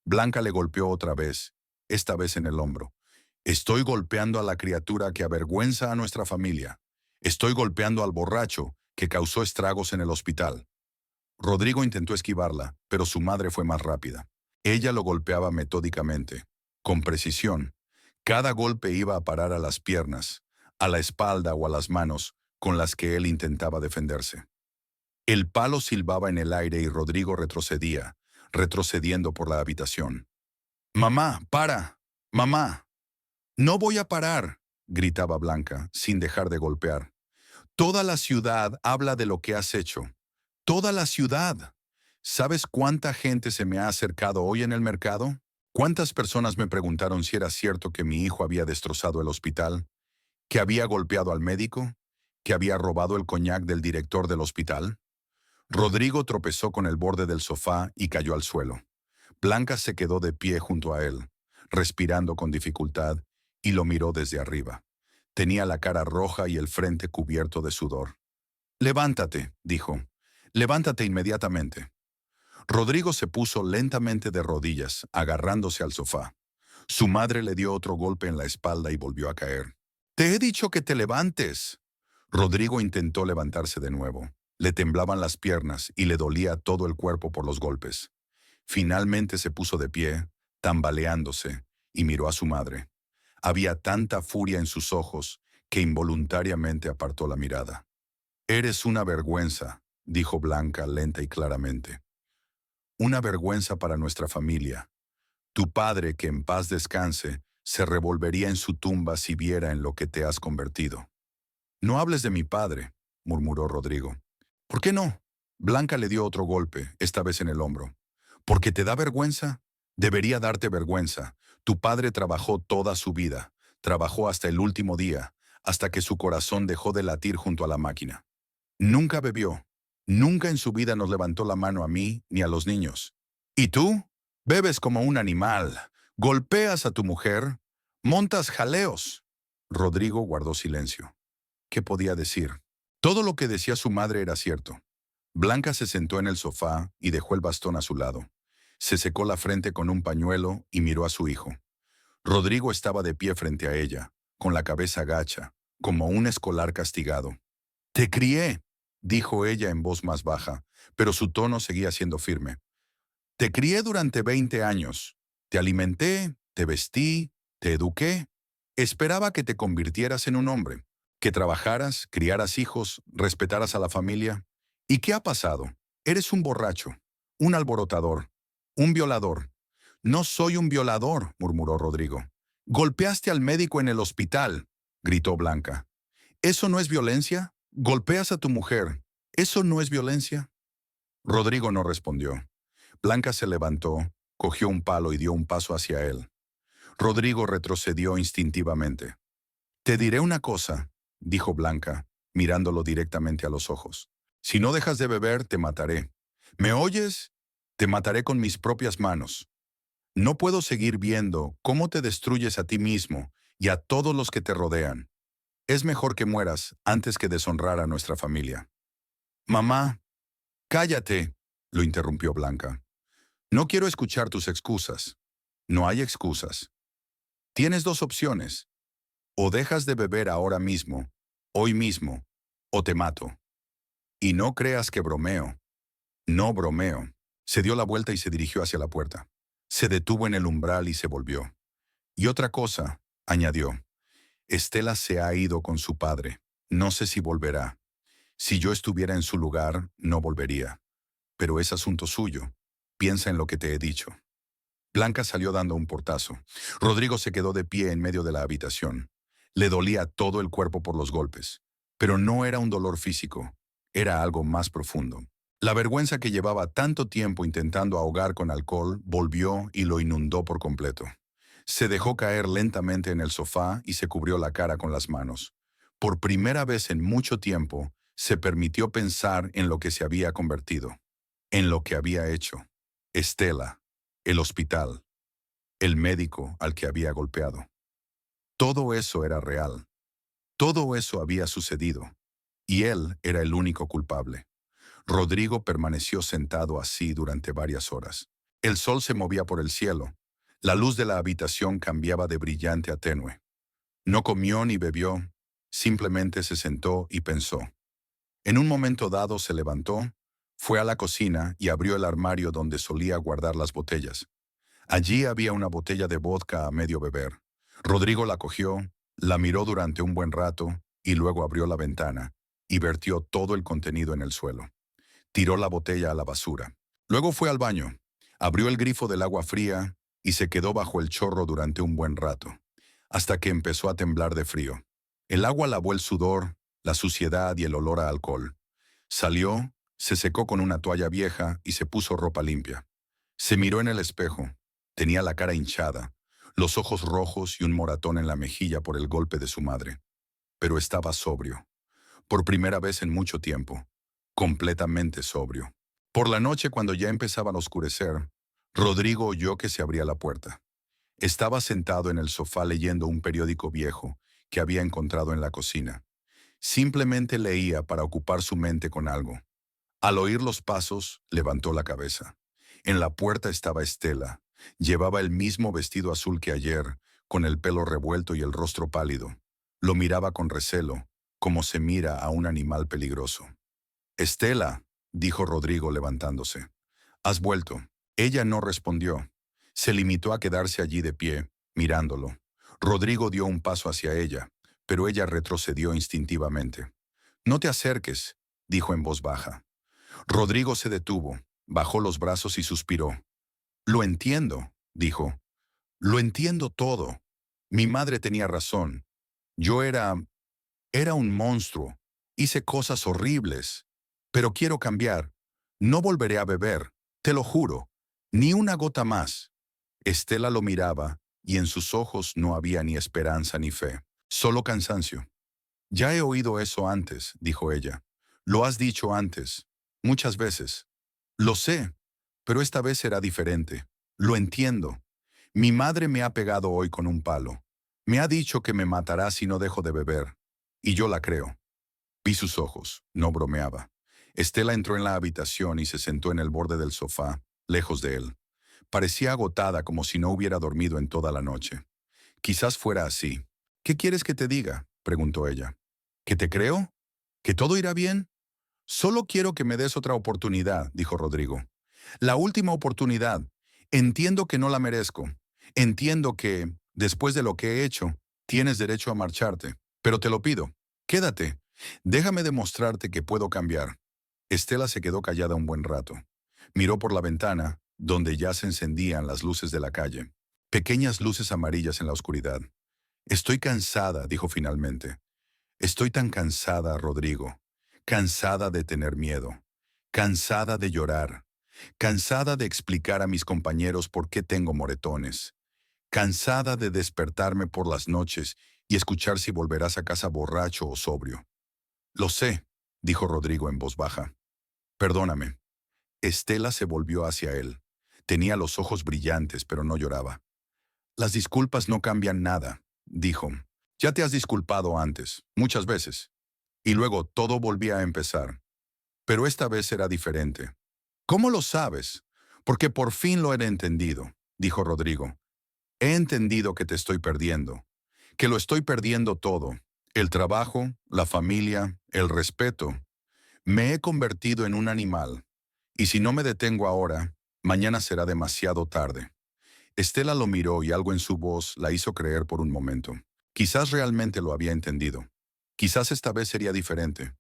Blanca le golpeó otra vez, esta vez en el hombro. «Estoy golpeando a la criatura que avergüenza a nuestra familia. Estoy golpeando al borracho que causó estragos en el hospital». Rodrigo intentó esquivarla, pero su madre fue más rápida. Ella lo golpeaba metódicamente, con precisión. Cada golpe iba a parar a las piernas, a la espalda o a las manos con las que él intentaba defenderse. El palo silbaba en el aire y Rodrigo retrocedía, retrocediendo por la habitación. «Mamá, para. Mamá». «No voy a parar», gritaba Blanca, sin dejar de golpear. «Toda la ciudad habla de lo que has hecho. Toda la ciudad. ¿Sabes cuánta gente se me ha acercado hoy en el mercado? ¿Cuántas personas me preguntaron si era cierto que mi hijo había destrozado el hospital, que había golpeado al médico, que había robado el coñac del director del hospital? Rodrigo tropezó con el borde del sofá y cayó al suelo. Blanca se quedó de pie junto a él, respirando con dificultad, y lo miró desde arriba. Tenía la cara roja y el frente cubierto de sudor. «Levántate», dijo. «Levántate inmediatamente». Rodrigo se puso lentamente de rodillas, agarrándose al sofá. Su madre le dio otro golpe en la espalda y volvió a caer. «Te he dicho que te levantes». Rodrigo intentó levantarse de nuevo. Le temblaban las piernas y le dolía todo el cuerpo por los golpes. Finalmente se puso de pie, tambaleándose, y miró a su madre. Había tanta furia en sus ojos que involuntariamente apartó la mirada. «Eres una vergüenza», dijo Blanca lenta y claramente. «Una vergüenza para nuestra familia. Tu padre, que en paz descanse, se revolvería en su tumba si viera en lo que te has convertido». «No hables de mi padre», murmuró Rodrigo. «¿Por qué no?». Blanca le dio otro golpe, esta vez en el hombro. «¿Porque te da vergüenza? Debería darte vergüenza. Tu padre trabajó toda su vida, trabajó hasta el último día, hasta que su corazón dejó de latir junto a la máquina. Nunca bebió, nunca en su vida nos levantó la mano a mí ni a los niños. ¿Y tú? Bebes como un animal, golpeas a tu mujer, montas jaleos». Rodrigo guardó silencio. ¿Qué podía decir? Todo lo que decía su madre era cierto. Blanca se sentó en el sofá y dejó el bastón a su lado. Se secó la frente con un pañuelo y miró a su hijo. Rodrigo estaba de pie frente a ella, con la cabeza gacha, como un escolar castigado. «Te crié», dijo ella en voz más baja, pero su tono seguía siendo firme. «Te crié durante 20 años. Te alimenté, te vestí, te eduqué. Esperaba que te convirtieras en un hombre, que trabajaras, criaras hijos, respetaras a la familia. ¿Y qué ha pasado? Eres un borracho, un alborotador, un violador». «No soy un violador», murmuró Rodrigo. «Golpeaste al médico en el hospital», gritó Blanca. «¿Eso no es violencia? Golpeas a tu mujer. ¿Eso no es violencia?». Rodrigo no respondió. Blanca se levantó, cogió un palo y dio un paso hacia él. Rodrigo retrocedió instintivamente. «Te diré una cosa», dijo Blanca, mirándolo directamente a los ojos. «Si no dejas de beber, te mataré. ¿Me oyes? Te mataré con mis propias manos. No puedo seguir viendo cómo te destruyes a ti mismo y a todos los que te rodean. Es mejor que mueras antes que deshonrar a nuestra familia». «Mamá». «Cállate», lo interrumpió Blanca. «No quiero escuchar tus excusas. No hay excusas. Tienes dos opciones. O dejas de beber ahora mismo, hoy mismo, o te mato. Y no creas que bromeo. No bromeo». Se dio la vuelta y se dirigió hacia la puerta. Se detuvo en el umbral y se volvió. «Y otra cosa», añadió. «Estela se ha ido con su padre. No sé si volverá. Si yo estuviera en su lugar, no volvería. Pero es asunto suyo. Piensa en lo que te he dicho». Blanca salió dando un portazo. Rodrigo se quedó de pie en medio de la habitación. Le dolía todo el cuerpo por los golpes. Pero no era un dolor físico. Era algo más profundo. La vergüenza que llevaba tanto tiempo intentando ahogar con alcohol volvió y lo inundó por completo. Se dejó caer lentamente en el sofá y se cubrió la cara con las manos. Por primera vez en mucho tiempo, se permitió pensar en lo que se había convertido, en lo que había hecho. Estela, el hospital, el médico al que había golpeado. Todo eso era real. Todo eso había sucedido. Y él era el único culpable. Rodrigo permaneció sentado así durante varias horas. El sol se movía por el cielo. La luz de la habitación cambiaba de brillante a tenue. No comió ni bebió, simplemente se sentó y pensó. En un momento dado se levantó, fue a la cocina y abrió el armario donde solía guardar las botellas. Allí había una botella de vodka a medio beber. Rodrigo la cogió, la miró durante un buen rato y luego abrió la ventana y vertió todo el contenido en el suelo. Tiró la botella a la basura. Luego fue al baño, abrió el grifo del agua fría y se quedó bajo el chorro durante un buen rato, hasta que empezó a temblar de frío. El agua lavó el sudor, la suciedad y el olor a alcohol. Salió, se secó con una toalla vieja y se puso ropa limpia. Se miró en el espejo. Tenía la cara hinchada, los ojos rojos y un moratón en la mejilla por el golpe de su madre. Pero estaba sobrio, por primera vez en mucho tiempo, completamente sobrio. Por la noche, cuando ya empezaba a oscurecer, Rodrigo oyó que se abría la puerta. Estaba sentado en el sofá leyendo un periódico viejo que había encontrado en la cocina. Simplemente leía para ocupar su mente con algo. Al oír los pasos, levantó la cabeza. En la puerta estaba Estela. Llevaba el mismo vestido azul que ayer, con el pelo revuelto y el rostro pálido. Lo miraba con recelo, como se mira a un animal peligroso. «Estela», dijo Rodrigo levantándose. «¿Has vuelto?» Ella no respondió. Se limitó a quedarse allí de pie, mirándolo. Rodrigo dio un paso hacia ella, pero ella retrocedió instintivamente. «No te acerques», dijo en voz baja. Rodrigo se detuvo, bajó los brazos y suspiró. «Lo entiendo», dijo. «Lo entiendo todo. Mi madre tenía razón. Yo era un monstruo. Hice cosas horribles. Pero quiero cambiar. No volveré a beber, te lo juro. Ni una gota más». Estela lo miraba, y en sus ojos no había ni esperanza ni fe, solo cansancio. «Ya he oído eso antes», dijo ella. «Lo has dicho antes, muchas veces. Lo sé, pero esta vez será diferente. Lo entiendo. Mi madre me ha pegado hoy con un palo. Me ha dicho que me matará si no dejo de beber. Y yo la creo». Vi sus ojos, no bromeaba. Estela entró en la habitación y se sentó en el borde del sofá, lejos de él. Parecía agotada, como si no hubiera dormido en toda la noche. «Quizás fuera así». «¿Qué quieres que te diga?», preguntó ella. «¿Que te creo? ¿Que todo irá bien?» «Solo quiero que me des otra oportunidad», dijo Rodrigo. «La última oportunidad. Entiendo que no la merezco. Entiendo que, después de lo que he hecho, tienes derecho a marcharte. Pero te lo pido. Quédate. Déjame demostrarte que puedo cambiar». Estela se quedó callada un buen rato. Miró por la ventana, donde ya se encendían las luces de la calle. Pequeñas luces amarillas en la oscuridad. «Estoy cansada», dijo finalmente. «Estoy tan cansada, Rodrigo. Cansada de tener miedo. Cansada de llorar. Cansada de explicar a mis compañeros por qué tengo moretones. Cansada de despertarme por las noches y escuchar si volverás a casa borracho o sobrio». «Lo sé», dijo Rodrigo en voz baja. «Perdóname». Estela se volvió hacia él. Tenía los ojos brillantes, pero no lloraba. «Las disculpas no cambian nada», dijo. «Ya te has disculpado antes, muchas veces. Y luego todo volvía a empezar. Pero esta vez será diferente». «¿Cómo lo sabes?» «Porque por fin lo he entendido», dijo Rodrigo. «He entendido que te estoy perdiendo, que lo estoy perdiendo todo. El trabajo, la familia, el respeto. Me he convertido en un animal. Y si no me detengo ahora, mañana será demasiado tarde». Estela lo miró y algo en su voz la hizo creer por un momento. Quizás realmente lo había entendido. Quizás esta vez sería diferente.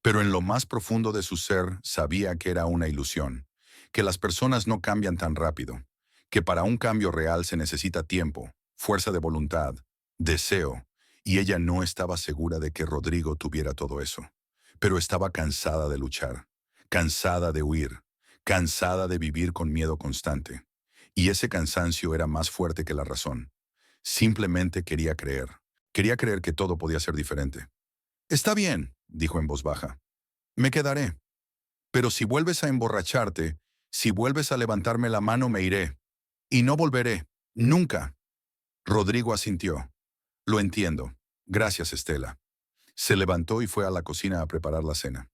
Pero en lo más profundo de su ser sabía que era una ilusión, que las personas no cambian tan rápido, que para un cambio real se necesita tiempo, fuerza de voluntad, deseo, y ella no estaba segura de que Rodrigo tuviera todo eso. Pero estaba cansada de luchar, cansada de huir, cansada de vivir con miedo constante. Y ese cansancio era más fuerte que la razón. Simplemente quería creer. Quería creer que todo podía ser diferente. «Está bien», dijo en voz baja. «Me quedaré. Pero si vuelves a emborracharte, si vuelves a levantarme la mano, me iré. Y no volveré. Nunca». Rodrigo asintió. «Lo entiendo. Gracias, Estela». Se levantó y fue a la cocina a preparar la cena.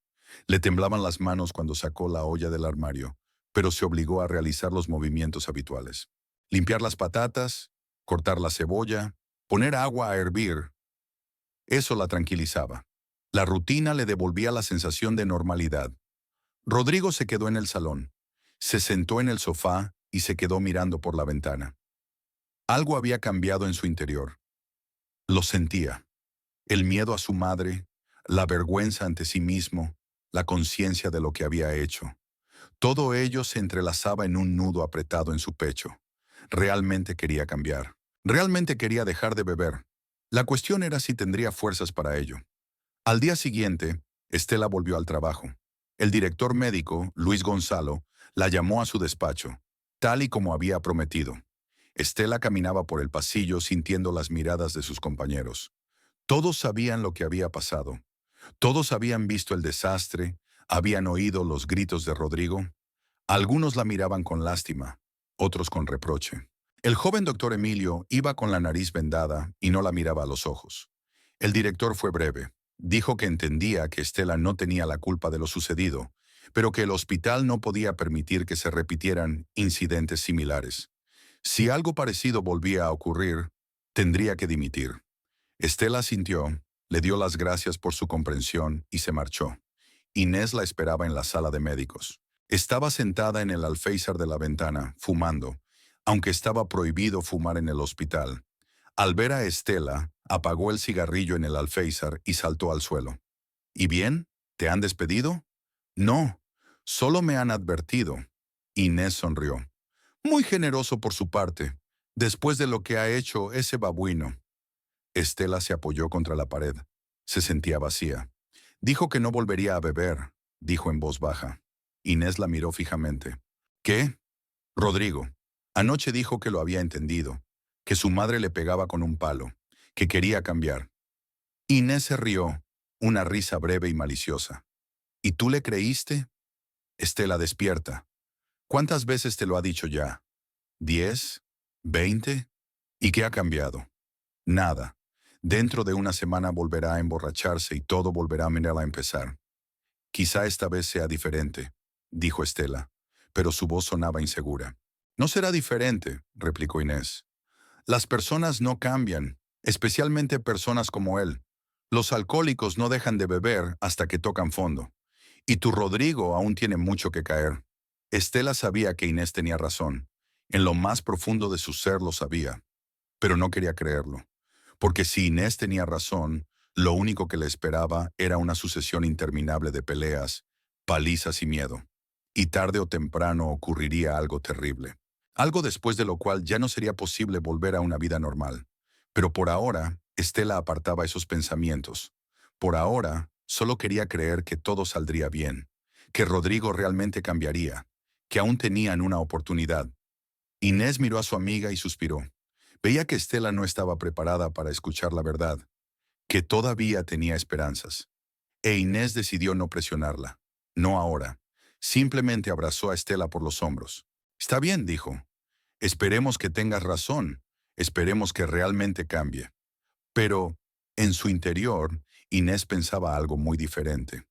Le temblaban las manos cuando sacó la olla del armario, pero se obligó a realizar los movimientos habituales. Limpiar las patatas, cortar la cebolla, poner agua a hervir. Eso la tranquilizaba. La rutina le devolvía la sensación de normalidad. Rodrigo se quedó en el salón. Se sentó en el sofá y se quedó mirando por la ventana. Algo había cambiado en su interior. Lo sentía. El miedo a su madre, la vergüenza ante sí mismo, la conciencia de lo que había hecho. Todo ello se entrelazaba en un nudo apretado en su pecho. Realmente quería cambiar. Realmente quería dejar de beber. La cuestión era si tendría fuerzas para ello. Al día siguiente, Estela volvió al trabajo. El director médico, Luis Gonzalo, la llamó a su despacho, tal y como había prometido. Estela caminaba por el pasillo sintiendo las miradas de sus compañeros. Todos sabían lo que había pasado. Todos habían visto el desastre, habían oído los gritos de Rodrigo. Algunos la miraban con lástima, otros con reproche. El joven doctor Emilio iba con la nariz vendada y no la miraba a los ojos. El director fue breve. Dijo que entendía que Estela no tenía la culpa de lo sucedido, pero que el hospital no podía permitir que se repitieran incidentes similares. Si algo parecido volvía a ocurrir, tendría que dimitir. Estela sintió, le dio las gracias por su comprensión y se marchó. Inés la esperaba en la sala de médicos. Estaba sentada en el alféizar de la ventana, fumando, aunque estaba prohibido fumar en el hospital. Al ver a Estela, apagó el cigarrillo en el alféizar y saltó al suelo. ¿Y bien? ¿Te han despedido? No, solo me han advertido. Inés sonrió. Muy generoso por su parte, después de lo que ha hecho ese babuino. Estela se apoyó contra la pared. Se sentía vacía. Dijo que no volvería a beber, dijo en voz baja. Inés la miró fijamente. ¿Qué? Rodrigo. Anoche dijo que lo había entendido, que su madre le pegaba con un palo, que quería cambiar. Inés se rió, una risa breve y maliciosa. ¿Y tú le creíste? Estela despierta. ¿Cuántas veces te lo ha dicho ya? ¿10? ¿20? ¿Y qué ha cambiado? Nada. Dentro de una semana volverá a emborracharse y todo volverá a empezar. Quizá esta vez sea diferente, dijo Estela, pero su voz sonaba insegura. No será diferente, replicó Inés. Las personas no cambian, especialmente personas como él. Los alcohólicos no dejan de beber hasta que tocan fondo. Y tu Rodrigo aún tiene mucho que caer. Estela sabía que Inés tenía razón. En lo más profundo de su ser lo sabía, pero no quería creerlo. Porque si Inés tenía razón, lo único que le esperaba era una sucesión interminable de peleas, palizas y miedo. Y tarde o temprano ocurriría algo terrible. Algo después de lo cual ya no sería posible volver a una vida normal. Pero por ahora, Estela apartaba esos pensamientos. Por ahora, solo quería creer que todo saldría bien, que Rodrigo realmente cambiaría, que aún tenían una oportunidad. Inés miró a su amiga y suspiró. Veía que Estela no estaba preparada para escuchar la verdad, que todavía tenía esperanzas. E Inés decidió no presionarla. No ahora. Simplemente abrazó a Estela por los hombros. Está bien, dijo. Esperemos que tengas razón. Esperemos que realmente cambie. Pero, en su interior, Inés pensaba algo muy diferente.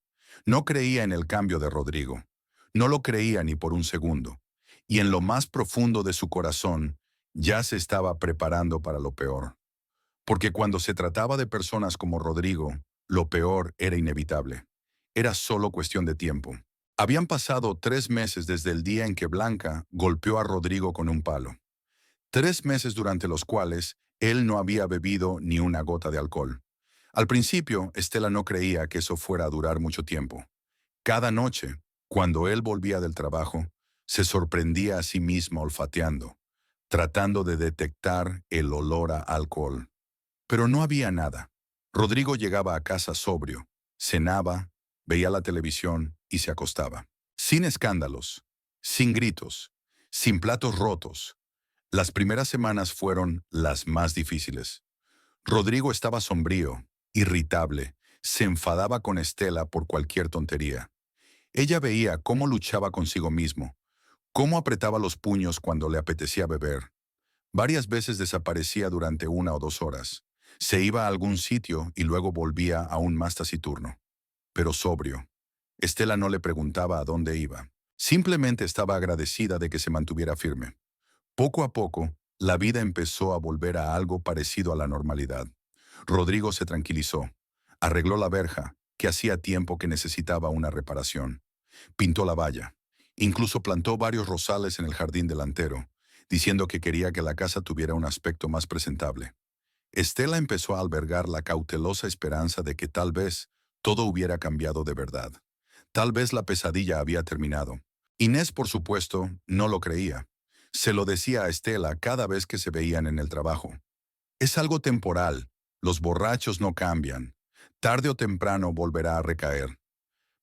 No creía en el cambio de Rodrigo. No lo creía ni por un segundo. Y en lo más profundo de su corazón, ya se estaba preparando para lo peor. Porque cuando se trataba de personas como Rodrigo, lo peor era inevitable. Era solo cuestión de tiempo. Habían pasado 3 meses desde el día en que Blanca golpeó a Rodrigo con un palo. 3 meses durante los cuales él no había bebido ni una gota de alcohol. Al principio, Estela no creía que eso fuera a durar mucho tiempo. Cada noche, cuando él volvía del trabajo, se sorprendía a sí mismo olfateando, tratando de detectar el olor a alcohol. Pero no había nada. Rodrigo llegaba a casa sobrio, cenaba, veía la televisión y se acostaba. Sin escándalos, sin gritos, sin platos rotos. Las primeras semanas fueron las más difíciles. Rodrigo estaba sombrío, irritable, se enfadaba con Estela por cualquier tontería. Ella veía cómo luchaba consigo mismo, cómo apretaba los puños cuando le apetecía beber. Varias veces desaparecía durante 1 o 2 horas. Se iba a algún sitio y luego volvía aún más taciturno. Pero sobrio. Estela no le preguntaba a dónde iba. Simplemente estaba agradecida de que se mantuviera firme. Poco a poco, la vida empezó a volver a algo parecido a la normalidad. Rodrigo se tranquilizó. Arregló la verja, que hacía tiempo que necesitaba una reparación. Pintó la valla. Incluso plantó varios rosales en el jardín delantero, diciendo que quería que la casa tuviera un aspecto más presentable. Estela empezó a albergar la cautelosa esperanza de que tal vez todo hubiera cambiado de verdad. Tal vez la pesadilla había terminado. Inés, por supuesto, no lo creía. Se lo decía a Estela cada vez que se veían en el trabajo. Es algo temporal. Los borrachos no cambian. Tarde o temprano volverá a recaer.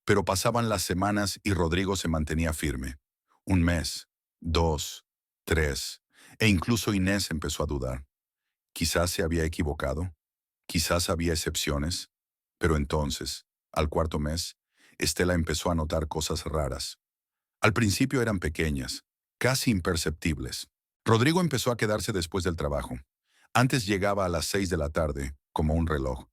Pero pasaban las semanas y Rodrigo se mantenía firme. 1 mes, 2, 3. E incluso Inés empezó a dudar. Quizás se había equivocado, quizás había excepciones, pero entonces, al cuarto mes, Estela empezó a notar cosas raras. Al principio eran pequeñas, casi imperceptibles. Rodrigo empezó a quedarse después del trabajo. Antes llegaba a las 6 de la tarde, como un reloj.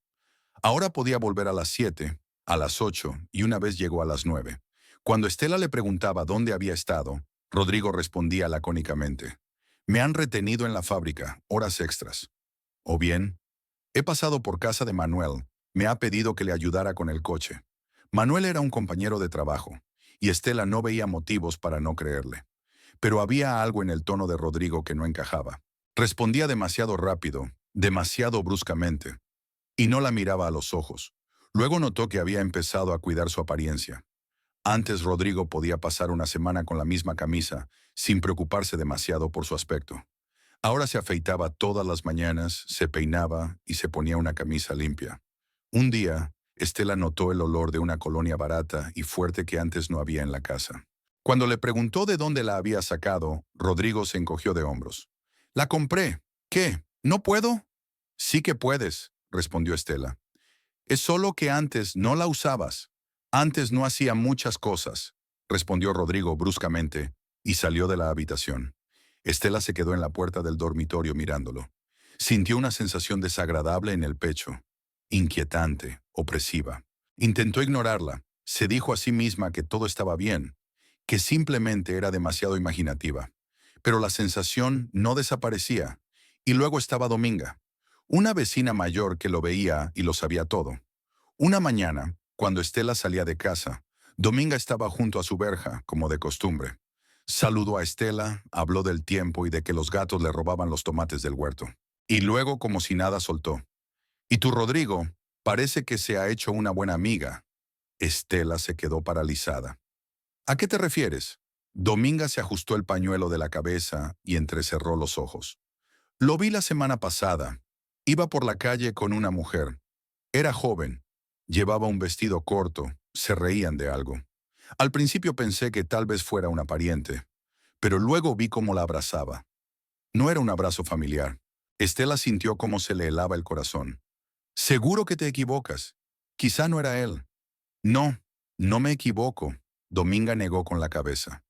Ahora podía volver a las 7, a las 8 y una vez llegó a las 9. Cuando Estela le preguntaba dónde había estado, Rodrigo respondía lacónicamente: me han retenido en la fábrica, horas extras. O bien, he pasado por casa de Manuel, me ha pedido que le ayudara con el coche. Manuel era un compañero de trabajo, y Estela no veía motivos para no creerle. Pero había algo en el tono de Rodrigo que no encajaba. Respondía demasiado rápido, demasiado bruscamente, y no la miraba a los ojos. Luego notó que había empezado a cuidar su apariencia. Antes Rodrigo podía pasar una semana con la misma camisa, sin preocuparse demasiado por su aspecto. Ahora se afeitaba todas las mañanas, se peinaba y se ponía una camisa limpia. Un día, Estela notó el olor de una colonia barata y fuerte que antes no había en la casa. Cuando le preguntó de dónde la había sacado, Rodrigo se encogió de hombros. «La compré. ¿Qué? ¿No puedo?» «Sí que puedes», respondió Estela. «Es solo que antes no la usabas. Antes no hacía muchas cosas», respondió Rodrigo bruscamente y salió de la habitación. Estela se quedó en la puerta del dormitorio mirándolo. Sintió una sensación desagradable en el pecho, inquietante, opresiva. Intentó ignorarla. Se dijo a sí misma que todo estaba bien, que simplemente era demasiado imaginativa. Pero la sensación no desaparecía. Y luego estaba Dominga, una vecina mayor que lo veía y lo sabía todo. Una mañana, cuando Estela salía de casa, Dominga estaba junto a su verja, como de costumbre. Saludó a Estela, habló del tiempo y de que los gatos le robaban los tomates del huerto. Y luego, como si nada, soltó: «Y tu Rodrigo, parece que se ha hecho una buena amiga». Estela se quedó paralizada. «¿A qué te refieres?» Dominga se ajustó el pañuelo de la cabeza y entrecerró los ojos. «Lo vi la semana pasada. Iba por la calle con una mujer. Era joven. Llevaba un vestido corto. Se reían de algo. Al principio pensé que tal vez fuera una pariente, pero luego vi cómo la abrazaba. No era un abrazo familiar». Estela sintió cómo se le helaba el corazón. «Seguro que te equivocas. Quizá no era él». «No, no me equivoco», Dominga negó con la cabeza.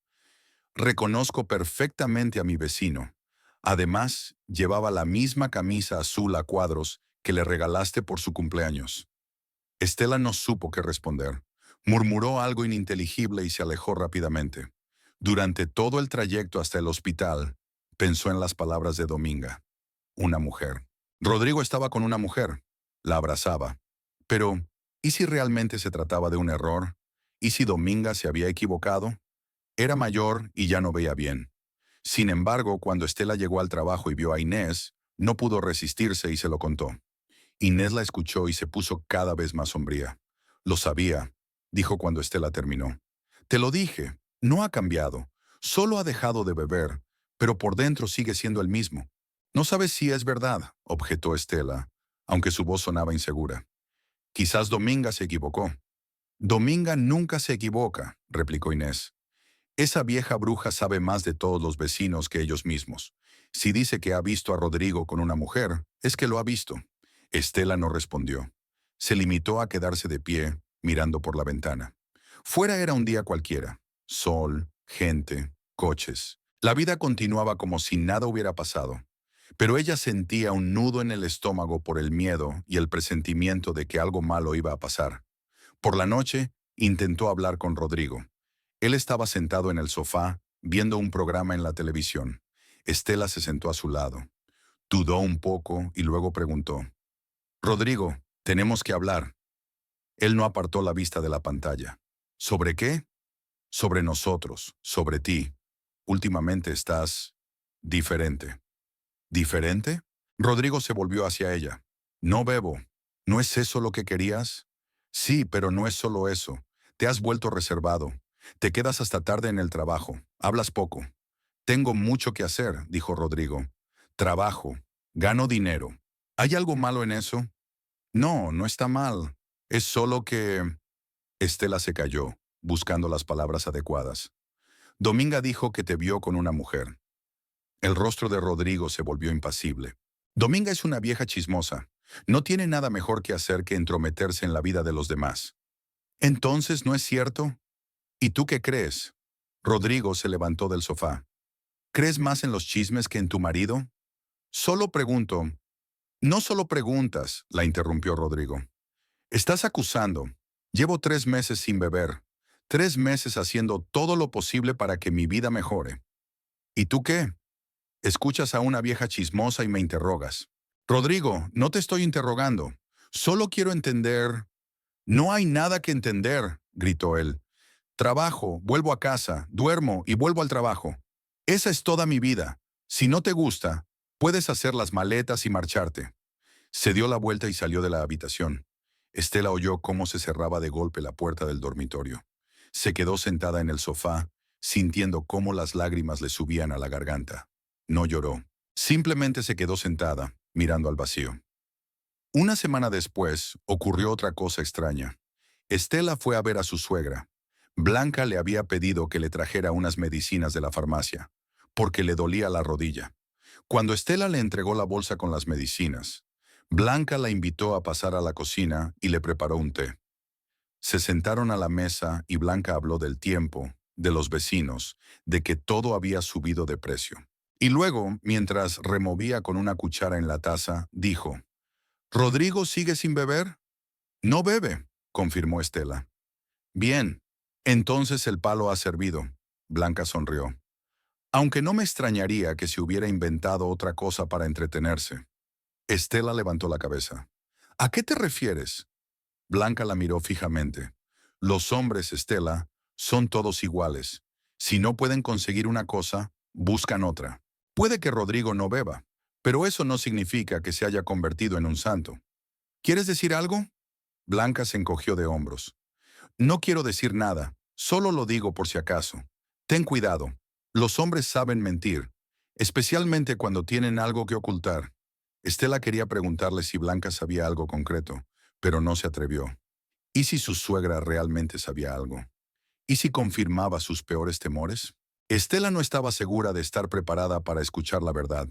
«Reconozco perfectamente a mi vecino. Además, llevaba la misma camisa azul a cuadros que le regalaste por su cumpleaños». Estela no supo qué responder. Murmuró algo ininteligible y se alejó rápidamente. Durante todo el trayecto hasta el hospital, pensó en las palabras de Dominga. Una mujer. Rodrigo estaba con una mujer. La abrazaba. Pero, ¿y si realmente se trataba de un error? ¿Y si Dominga se había equivocado? Era mayor y ya no veía bien. Sin embargo, cuando Estela llegó al trabajo y vio a Inés, no pudo resistirse y se lo contó. Inés la escuchó y se puso cada vez más sombría. «Lo sabía», dijo cuando Estela terminó. «Te lo dije, no ha cambiado. Solo ha dejado de beber, pero por dentro sigue siendo el mismo». «No sabes si es verdad», objetó Estela, aunque su voz sonaba insegura. «Quizás Dominga se equivocó». «Dominga nunca se equivoca», replicó Inés. «Esa vieja bruja sabe más de todos los vecinos que ellos mismos. Si dice que ha visto a Rodrigo con una mujer, es que lo ha visto». Estela no respondió. Se limitó a quedarse de pie, mirando por la ventana. Fuera era un día cualquiera. Sol, gente, coches. La vida continuaba como si nada hubiera pasado. Pero ella sentía un nudo en el estómago por el miedo y el presentimiento de que algo malo iba a pasar. Por la noche, intentó hablar con Rodrigo. Él estaba sentado en el sofá, viendo un programa en la televisión. Estela se sentó a su lado. Dudó un poco y luego preguntó: «Rodrigo, tenemos que hablar». Él no apartó la vista de la pantalla. «¿Sobre qué?» «Sobre nosotros, sobre ti. Últimamente estás diferente». ¿Diferente? Rodrigo se volvió hacia ella. «No bebo. ¿No es eso lo que querías?» «Sí, pero no es solo eso. Te has vuelto reservado. Te quedas hasta tarde en el trabajo. Hablas poco». «Tengo mucho que hacer», dijo Rodrigo. «Trabajo. Gano dinero. ¿Hay algo malo en eso?» «No, no está mal. Es solo que...» Estela se calló, buscando las palabras adecuadas. «Dominga dijo que te vio con una mujer». El rostro de Rodrigo se volvió impasible. Dominga es una vieja chismosa. No tiene nada mejor que hacer que entrometerse en la vida de los demás. Entonces, ¿no es cierto? ¿Y tú qué crees? Rodrigo se levantó del sofá. ¿Crees más en los chismes que en tu marido? Solo pregunto. No solo preguntas, la interrumpió Rodrigo. Estás acusando. Llevo 3 meses sin beber. 3 meses haciendo todo lo posible para que mi vida mejore. ¿Y tú qué? Escuchas a una vieja chismosa y me interrogas. Rodrigo, no te estoy interrogando. Solo quiero entender. No hay nada que entender, gritó él. Trabajo, vuelvo a casa, duermo y vuelvo al trabajo. Esa es toda mi vida. Si no te gusta, puedes hacer las maletas y marcharte. Se dio la vuelta y salió de la habitación. Estela oyó cómo se cerraba de golpe la puerta del dormitorio. Se quedó sentada en el sofá, sintiendo cómo las lágrimas le subían a la garganta. No lloró. Simplemente se quedó sentada, mirando al vacío. Una semana después, ocurrió otra cosa extraña. Estela fue a ver a su suegra. Blanca le había pedido que le trajera unas medicinas de la farmacia, porque le dolía la rodilla. Cuando Estela le entregó la bolsa con las medicinas, Blanca la invitó a pasar a la cocina y le preparó un té. Se sentaron a la mesa y Blanca habló del tiempo, de los vecinos, de que todo había subido de precio. Y luego, mientras removía con una cuchara en la taza, dijo, ¿Rodrigo sigue sin beber? No bebe, confirmó Estela. Bien, entonces el palo ha servido. Blanca sonrió. Aunque no me extrañaría que se hubiera inventado otra cosa para entretenerse. Estela levantó la cabeza. ¿A qué te refieres? Blanca la miró fijamente. Los hombres, Estela, son todos iguales. Si no pueden conseguir una cosa, buscan otra. Puede que Rodrigo no beba, pero eso no significa que se haya convertido en un santo. ¿Quieres decir algo? Blanca se encogió de hombros. No quiero decir nada, solo lo digo por si acaso. Ten cuidado. Los hombres saben mentir, especialmente cuando tienen algo que ocultar. Estela quería preguntarle si Blanca sabía algo concreto, pero no se atrevió. ¿Y si su suegra realmente sabía algo? ¿Y si confirmaba sus peores temores? Estela no estaba segura de estar preparada para escuchar la verdad.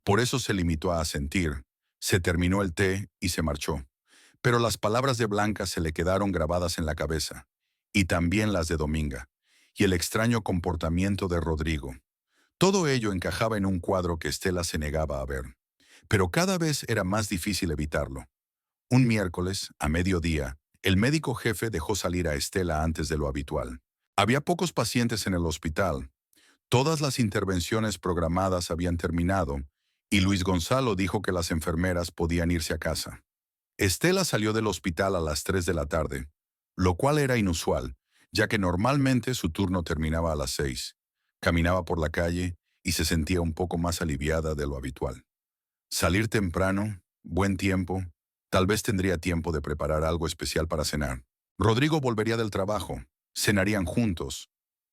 Por eso se limitó a asentir. Se terminó el té y se marchó. Pero las palabras de Blanca se le quedaron grabadas en la cabeza, y también las de Dominga, y el extraño comportamiento de Rodrigo. Todo ello encajaba en un cuadro que Estela se negaba a ver. Pero cada vez era más difícil evitarlo. Un miércoles, a mediodía, el médico jefe dejó salir a Estela antes de lo habitual. Había pocos pacientes en el hospital. Todas las intervenciones programadas habían terminado, y Luis Gonzalo dijo que las enfermeras podían irse a casa. Estela salió del hospital a las 3 de la tarde, lo cual era inusual, ya que normalmente su turno terminaba a las 6. Caminaba por la calle y se sentía un poco más aliviada de lo habitual. Salir temprano, buen tiempo, tal vez tendría tiempo de preparar algo especial para cenar. Rodrigo volvería del trabajo, cenarían juntos,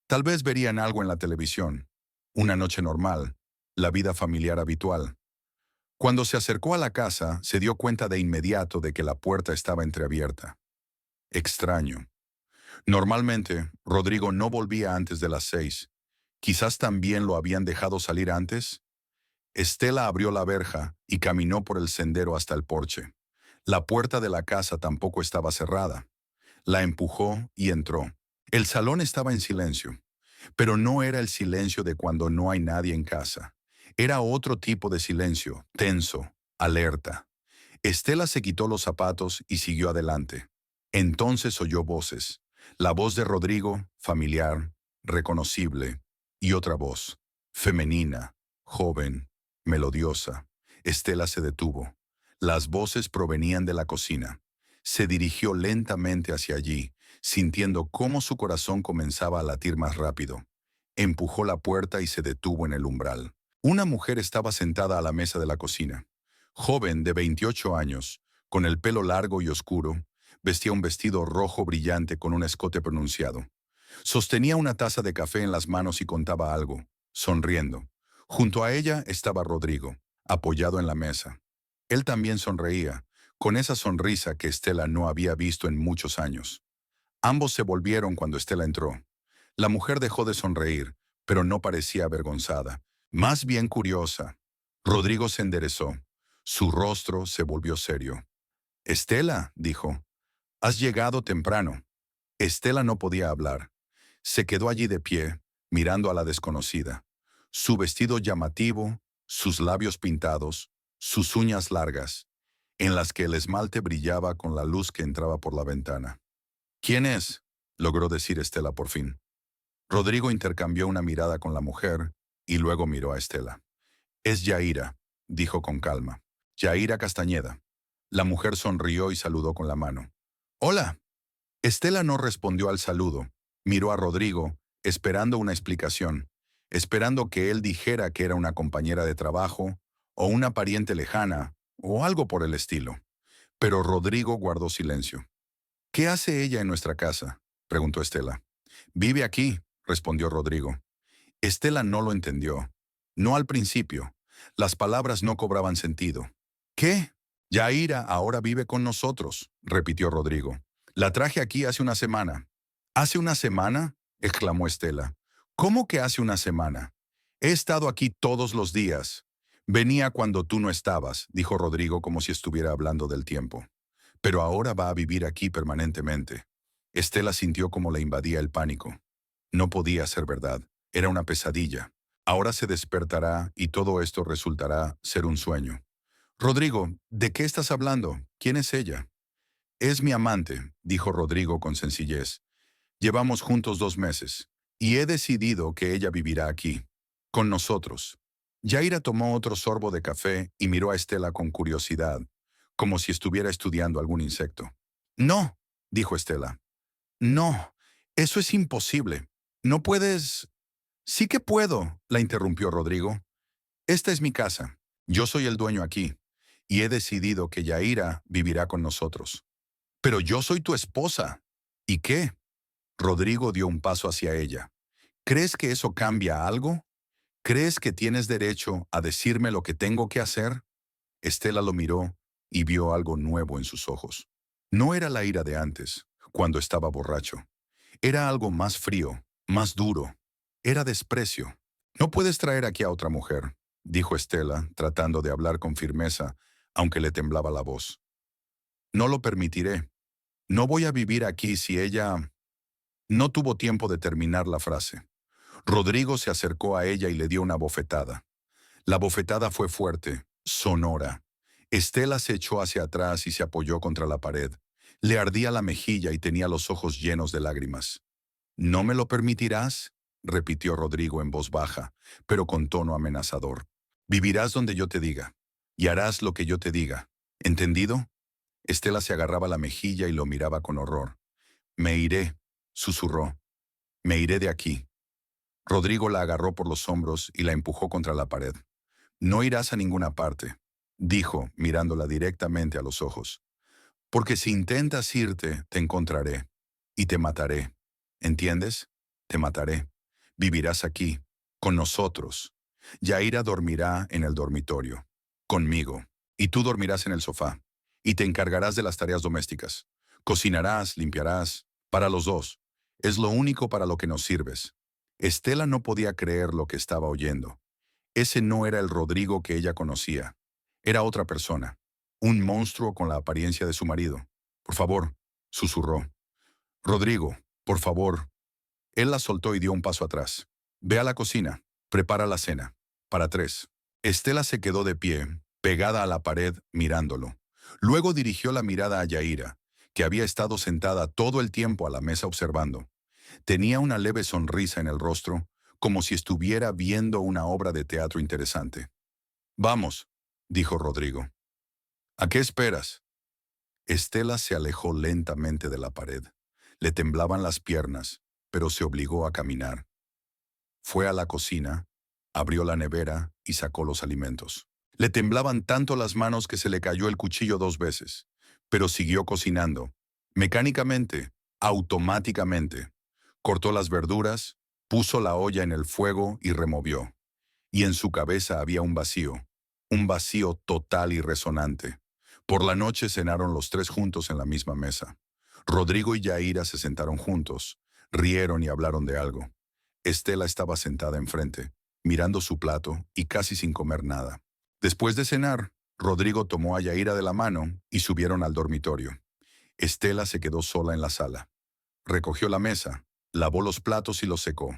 tal vez verían algo en la televisión. Una noche normal, la vida familiar habitual. Cuando se acercó a la casa, se dio cuenta de inmediato de que la puerta estaba entreabierta. Extraño. Normalmente, Rodrigo no volvía antes de las 6. Quizás también lo habían dejado salir antes. Estela abrió la verja y caminó por el sendero hasta el porche. La puerta de la casa tampoco estaba cerrada. La empujó y entró. El salón estaba en silencio, pero no era el silencio de cuando no hay nadie en casa. Era otro tipo de silencio, tenso, alerta. Estela se quitó los zapatos y siguió adelante. Entonces oyó voces. La voz de Rodrigo, familiar, reconocible, y otra voz, femenina, joven, melodiosa. Estela se detuvo. Las voces provenían de la cocina. Se dirigió lentamente hacia allí, sintiendo cómo su corazón comenzaba a latir más rápido. Empujó la puerta y se detuvo en el umbral. Una mujer estaba sentada a la mesa de la cocina. Joven de 28 años, con el pelo largo y oscuro, vestía un vestido rojo brillante con un escote pronunciado. Sostenía una taza de café en las manos y contaba algo, sonriendo. Junto a ella estaba Rodrigo, apoyado en la mesa. Él también sonreía, con esa sonrisa que Estela no había visto en muchos años. Ambos se volvieron cuando Estela entró. La mujer dejó de sonreír, pero no parecía avergonzada. Más bien curiosa. Rodrigo se enderezó. Su rostro se volvió serio. Estela, dijo, has llegado temprano. Estela no podía hablar. Se quedó allí de pie, mirando a la desconocida. Su vestido llamativo, sus labios pintados, sus uñas largas, en las que el esmalte brillaba con la luz que entraba por la ventana. ¿Quién es?, logró decir Estela por fin. Rodrigo intercambió una mirada con la mujer y luego miró a Estela. Es Yaira, dijo con calma. Yaira Castañeda. La mujer sonrió y saludó con la mano. Hola. Estela no respondió al saludo. Miró a Rodrigo, esperando una explicación, esperando que él dijera que era una compañera de trabajo, o una pariente lejana, o algo por el estilo. Pero Rodrigo guardó silencio. ¿Qué hace ella en nuestra casa?, preguntó Estela. Vive aquí, respondió Rodrigo. Estela no lo entendió. No al principio. Las palabras no cobraban sentido. ¿Qué? Yaira ahora vive con nosotros, repitió Rodrigo. La traje aquí hace una semana. ¿Hace una semana?, exclamó Estela. ¿Cómo que hace una semana? He estado aquí todos los días. Venía cuando tú no estabas, dijo Rodrigo como si estuviera hablando del tiempo. Pero ahora va a vivir aquí permanentemente. Estela sintió como le invadía el pánico. No podía ser verdad. Era una pesadilla. Ahora se despertará y todo esto resultará ser un sueño. Rodrigo, ¿de qué estás hablando? ¿Quién es ella? Es mi amante, dijo Rodrigo con sencillez. Llevamos juntos 2 meses, y he decidido que ella vivirá aquí, con nosotros. Yaira tomó otro sorbo de café y miró a Estela con curiosidad, como si estuviera estudiando algún insecto. No, dijo Estela. No, eso es imposible. No puedes... Sí que puedo, la interrumpió Rodrigo. Esta es mi casa. Yo soy el dueño aquí, y he decidido que Yaira vivirá con nosotros. Pero yo soy tu esposa. ¿Y qué? Rodrigo dio un paso hacia ella. ¿Crees que eso cambia algo? ¿Crees que tienes derecho a decirme lo que tengo que hacer? Estela lo miró y vio algo nuevo en sus ojos. No era la ira de antes, cuando estaba borracho. Era algo más frío, más duro. Era desprecio. No puedes traer aquí a otra mujer, dijo Estela, tratando de hablar con firmeza, aunque le temblaba la voz. No lo permitiré. No voy a vivir aquí si ella... No tuvo tiempo de terminar la frase. Rodrigo se acercó a ella y le dio una bofetada. La bofetada fue fuerte, sonora. Estela se echó hacia atrás y se apoyó contra la pared. Le ardía la mejilla y tenía los ojos llenos de lágrimas. ¿No me lo permitirás?, repitió Rodrigo en voz baja, pero con tono amenazador. Vivirás donde yo te diga, y harás lo que yo te diga. ¿Entendido? Estela se agarraba la mejilla y lo miraba con horror. Me iré, susurró. Me iré de aquí. Rodrigo la agarró por los hombros y la empujó contra la pared. No irás a ninguna parte, dijo, mirándola directamente a los ojos. Porque si intentas irte, te encontraré y te mataré. ¿Entiendes? Te mataré. Vivirás aquí, con nosotros. Yaira dormirá en el dormitorio, conmigo, y tú dormirás en el sofá, y te encargarás de las tareas domésticas. Cocinarás, limpiarás, para los dos. Es lo único para lo que nos sirves. Estela no podía creer lo que estaba oyendo. Ese no era el Rodrigo que ella conocía. Era otra persona. Un monstruo con la apariencia de su marido. Por favor, susurró. Rodrigo, por favor. Él la soltó y dio un paso atrás. Ve a la cocina. Prepara la cena. Para 3. Estela se quedó de pie, pegada a la pared, mirándolo. Luego dirigió la mirada a Yaira, que había estado sentada todo el tiempo a la mesa observando. Tenía una leve sonrisa en el rostro, como si estuviera viendo una obra de teatro interesante. Vamos, dijo Rodrigo. ¿A qué esperas? Estela se alejó lentamente de la pared. Le temblaban las piernas, pero se obligó a caminar. Fue a la cocina, abrió la nevera y sacó los alimentos. Le temblaban tanto las manos que se le cayó el cuchillo 2 veces, pero siguió cocinando, mecánicamente, automáticamente. Cortó las verduras, puso la olla en el fuego y removió. Y en su cabeza había un vacío total y resonante. Por la noche cenaron los 3 juntos en la misma mesa. Rodrigo y Yaira se sentaron juntos, rieron y hablaron de algo. Estela estaba sentada enfrente, mirando su plato y casi sin comer nada. Después de cenar, Rodrigo tomó a Yaira de la mano y subieron al dormitorio. Estela se quedó sola en la sala. Recogió la mesa, lavó los platos y los secó.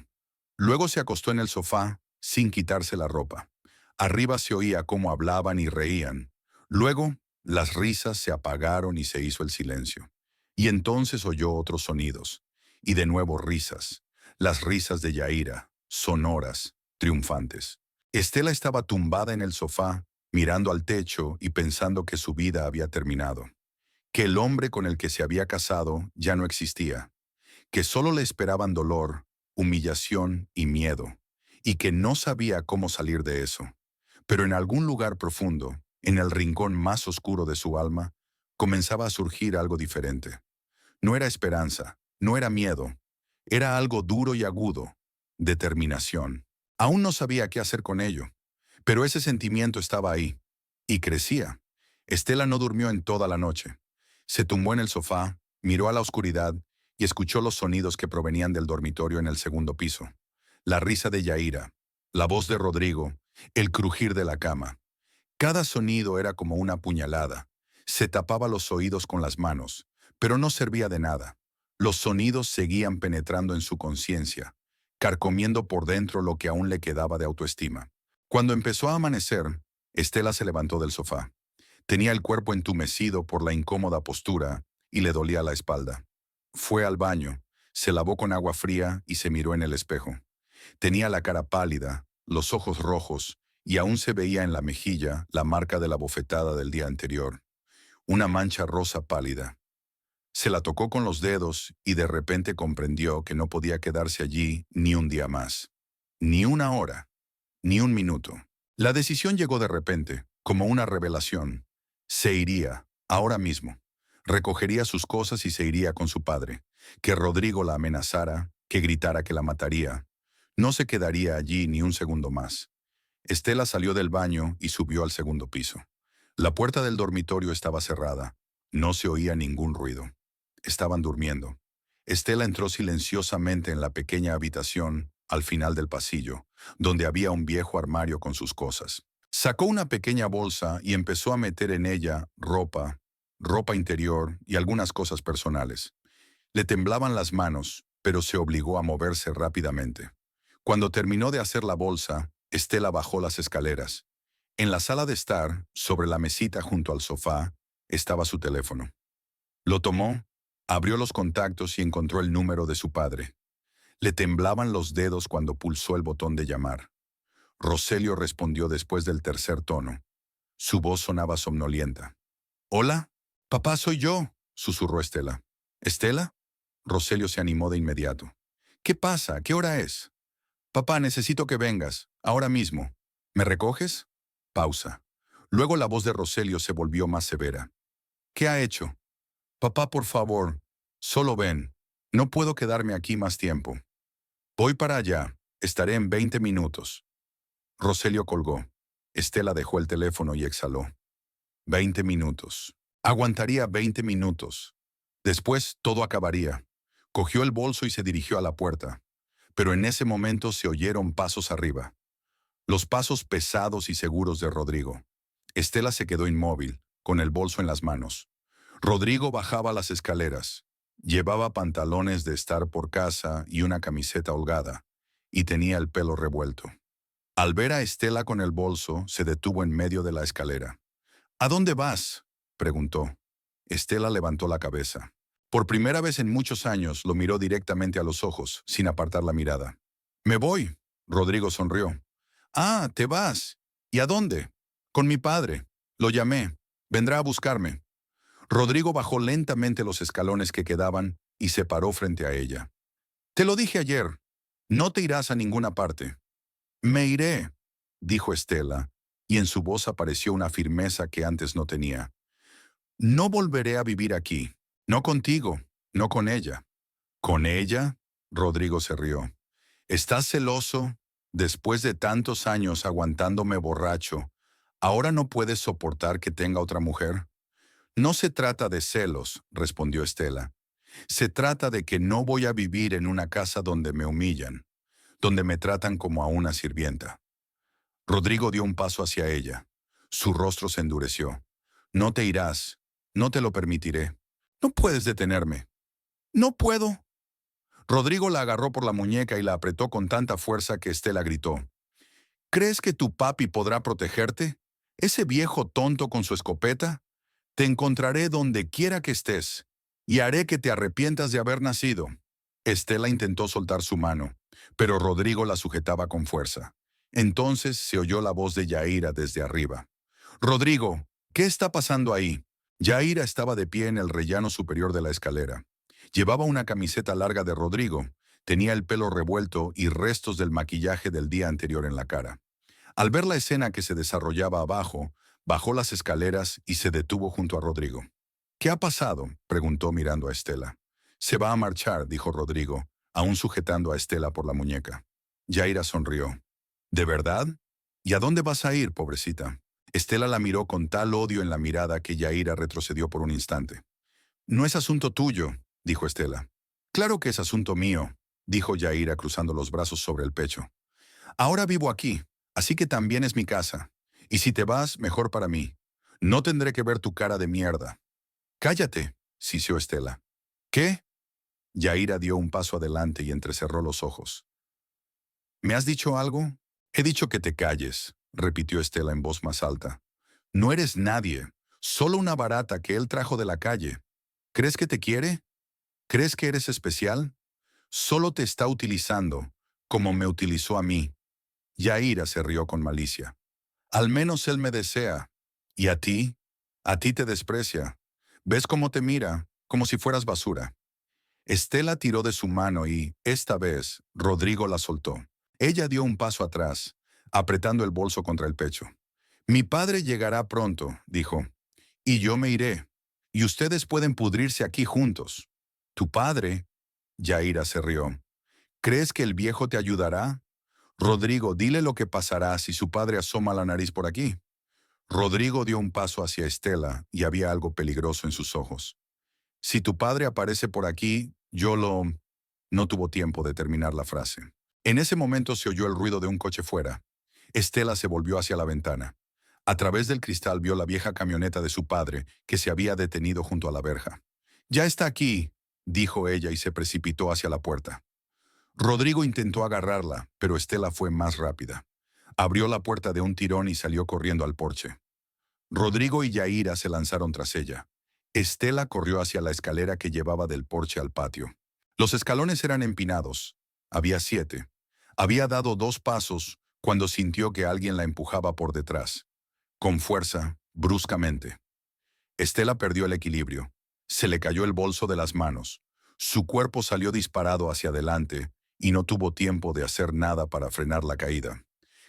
Luego se acostó en el sofá sin quitarse la ropa. Arriba se oía cómo hablaban y reían. Luego, las risas se apagaron y se hizo el silencio. Y entonces oyó otros sonidos. Y de nuevo risas. Las risas de Yaira, sonoras, triunfantes. Estela estaba tumbada en el sofá, mirando al techo y pensando que su vida había terminado. Que el hombre con el que se había casado ya no existía. Que solo le esperaban dolor, humillación y miedo. Y que no sabía cómo salir de eso. Pero en algún lugar profundo, en el rincón más oscuro de su alma, comenzaba a surgir algo diferente. No era esperanza, no era miedo, era algo duro y agudo, determinación. Aún no sabía qué hacer con ello, pero ese sentimiento estaba ahí, y crecía. Estela no durmió en toda la noche. Se tumbó en el sofá, miró a la oscuridad y escuchó los sonidos que provenían del dormitorio en el segundo piso. La risa de Yaira, la voz de Rodrigo, el crujir de la cama. Cada sonido era como una puñalada. Se tapaba los oídos con las manos, pero no servía de nada. Los sonidos seguían penetrando en su conciencia, carcomiendo por dentro lo que aún le quedaba de autoestima. Cuando empezó a amanecer, Estela se levantó del sofá. Tenía el cuerpo entumecido por la incómoda postura y le dolía la espalda. Fue al baño, se lavó con agua fría y se miró en el espejo. Tenía la cara pálida, los ojos rojos, y aún se veía en la mejilla la marca de la bofetada del día anterior. Una mancha rosa pálida. Se la tocó con los dedos y de repente comprendió que no podía quedarse allí ni un día más. Ni una hora. Ni un minuto. La decisión llegó de repente, como una revelación. Se iría, ahora mismo. Recogería sus cosas y se iría con su padre. Que Rodrigo la amenazara, que gritara que la mataría. No se quedaría allí ni un segundo más. Estela salió del baño y subió al segundo piso. La puerta del dormitorio estaba cerrada. No se oía ningún ruido. Estaban durmiendo. Estela entró silenciosamente en la pequeña habitación, al final del pasillo, donde había un viejo armario con sus cosas. Sacó una pequeña bolsa y empezó a meter en ella ropa interior y algunas cosas personales. Le temblaban las manos, pero se obligó a moverse rápidamente. Cuando terminó de hacer la bolsa, Estela bajó las escaleras. En la sala de estar, sobre la mesita junto al sofá, estaba su teléfono. Lo tomó, abrió los contactos y encontró el número de su padre. Le temblaban los dedos cuando pulsó el botón de llamar. Roselio respondió después del tercer tono. Su voz sonaba somnolienta. «¿Hola? Papá, soy yo», susurró Estela. «¿Estela?» Roselio se animó de inmediato. «¿Qué pasa? ¿Qué hora es?» «Papá, necesito que vengas, ahora mismo. ¿Me recoges?» Pausa. Luego la voz de Roselio se volvió más severa. «¿Qué ha hecho?» «Papá, por favor, solo ven. No puedo quedarme aquí más tiempo». «Voy para allá. Estaré en 20 minutos». Roselio colgó. Estela dejó el teléfono y exhaló. 20 minutos. Aguantaría 20 minutos. Después todo acabaría. Cogió el bolso y se dirigió a la puerta. Pero en ese momento se oyeron pasos arriba. Los pasos pesados y seguros de Rodrigo. Estela se quedó inmóvil, con el bolso en las manos. Rodrigo bajaba las escaleras. Llevaba pantalones de estar por casa y una camiseta holgada, y tenía el pelo revuelto. Al ver a Estela con el bolso, se detuvo en medio de la escalera. «¿A dónde vas?», preguntó. Estela levantó la cabeza. Por primera vez en muchos años lo miró directamente a los ojos, sin apartar la mirada. «Me voy», Rodrigo sonrió. «Ah, ¿te vas? ¿Y a dónde?» «Con mi padre. Lo llamé. Vendrá a buscarme». Rodrigo bajó lentamente los escalones que quedaban y se paró frente a ella. «Te lo dije ayer. No te irás a ninguna parte». «Me iré», dijo Estela, y en su voz apareció una firmeza que antes no tenía. «No volveré a vivir aquí. No contigo, no con ella». «¿Con ella?», Rodrigo se rió. «¿Estás celoso? Después de tantos años aguantándome borracho, ¿ahora no puedes soportar que tenga otra mujer?» «No se trata de celos», respondió Estela. «Se trata de que no voy a vivir en una casa donde me humillan. donde me tratan como a una sirvienta. Rodrigo dio un paso hacia ella. Su rostro se endureció. No te irás. No te lo permitiré. No puedes detenerme. No puedo. Rodrigo la agarró por la muñeca y la apretó con tanta fuerza que Estela gritó. ¿Crees que tu papi podrá protegerte? ¿Ese viejo tonto con su escopeta? Te encontraré donde quiera que estés y haré que te arrepientas de haber nacido. Estela intentó soltar su mano, pero Rodrigo la sujetaba con fuerza. Entonces se oyó la voz de Yaira desde arriba. Rodrigo, ¿qué está pasando ahí? Yaira estaba de pie en el rellano superior de la escalera. Llevaba una camiseta larga de Rodrigo, tenía el pelo revuelto y restos del maquillaje del día anterior en la cara. Al ver la escena que se desarrollaba abajo, bajó las escaleras y se detuvo junto a Rodrigo. ¿Qué ha pasado?, preguntó mirando a Estela. Se va a marchar, dijo Rodrigo, aún sujetando a Estela por la muñeca. Yaira sonrió. ¿De verdad? ¿Y a dónde vas a ir, pobrecita? Estela la miró con tal odio en la mirada que Yaira retrocedió por un instante. No es asunto tuyo, dijo Estela. Claro que es asunto mío, dijo Yaira cruzando los brazos sobre el pecho. Ahora vivo aquí, así que también es mi casa. Y si te vas, mejor para mí. No tendré que ver tu cara de mierda. Cállate, siseó Estela. ¿Qué? Yaira dio un paso adelante y entrecerró los ojos. ¿Me has dicho algo? He dicho que te calles, repitió Estela en voz más alta. No eres nadie, solo una barata que él trajo de la calle. ¿Crees que te quiere? ¿Crees que eres especial? Solo te está utilizando, como me utilizó a mí. Yaira se rió con malicia. Al menos él me desea. ¿Y a ti? A ti te desprecia. ¿Ves cómo te mira? Como si fueras basura. Estela tiró de su mano y, esta vez, Rodrigo la soltó. Ella dio un paso atrás, apretando el bolso contra el pecho. Mi padre llegará pronto, dijo, y yo me iré, y ustedes pueden pudrirse aquí juntos. ¿Tu padre? Yaira se rió. ¿Crees que el viejo te ayudará? Rodrigo, dile lo que pasará si su padre asoma la nariz por aquí. Rodrigo dio un paso hacia Estela y había algo peligroso en sus ojos. Si tu padre aparece por aquí, yo lo... No tuvo tiempo de terminar la frase. En ese momento se oyó el ruido de un coche fuera. Estela se volvió hacia la ventana. A través del cristal vio la vieja camioneta de su padre, que se había detenido junto a la verja. «Ya está aquí», dijo ella y se precipitó hacia la puerta. Rodrigo intentó agarrarla, pero Estela fue más rápida. Abrió la puerta de un tirón y salió corriendo al porche. Rodrigo y Yaira se lanzaron tras ella. Estela corrió hacia la escalera que llevaba del porche al patio. Los escalones eran empinados. Había 7. Había dado 2 pasos cuando sintió que alguien la empujaba por detrás. Con fuerza, bruscamente. Estela perdió el equilibrio. Se le cayó el bolso de las manos. Su cuerpo salió disparado hacia adelante y no tuvo tiempo de hacer nada para frenar la caída.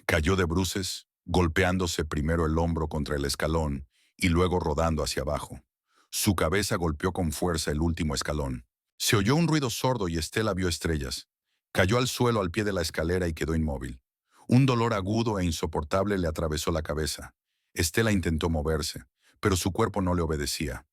Cayó de bruces, golpeándose primero el hombro contra el escalón y luego rodando hacia abajo. Su cabeza golpeó con fuerza el último escalón. Se oyó un ruido sordo y Estela vio estrellas. Cayó al suelo al pie de la escalera y quedó inmóvil. Un dolor agudo e insoportable le atravesó la cabeza. Estela intentó moverse, pero su cuerpo no le obedecía.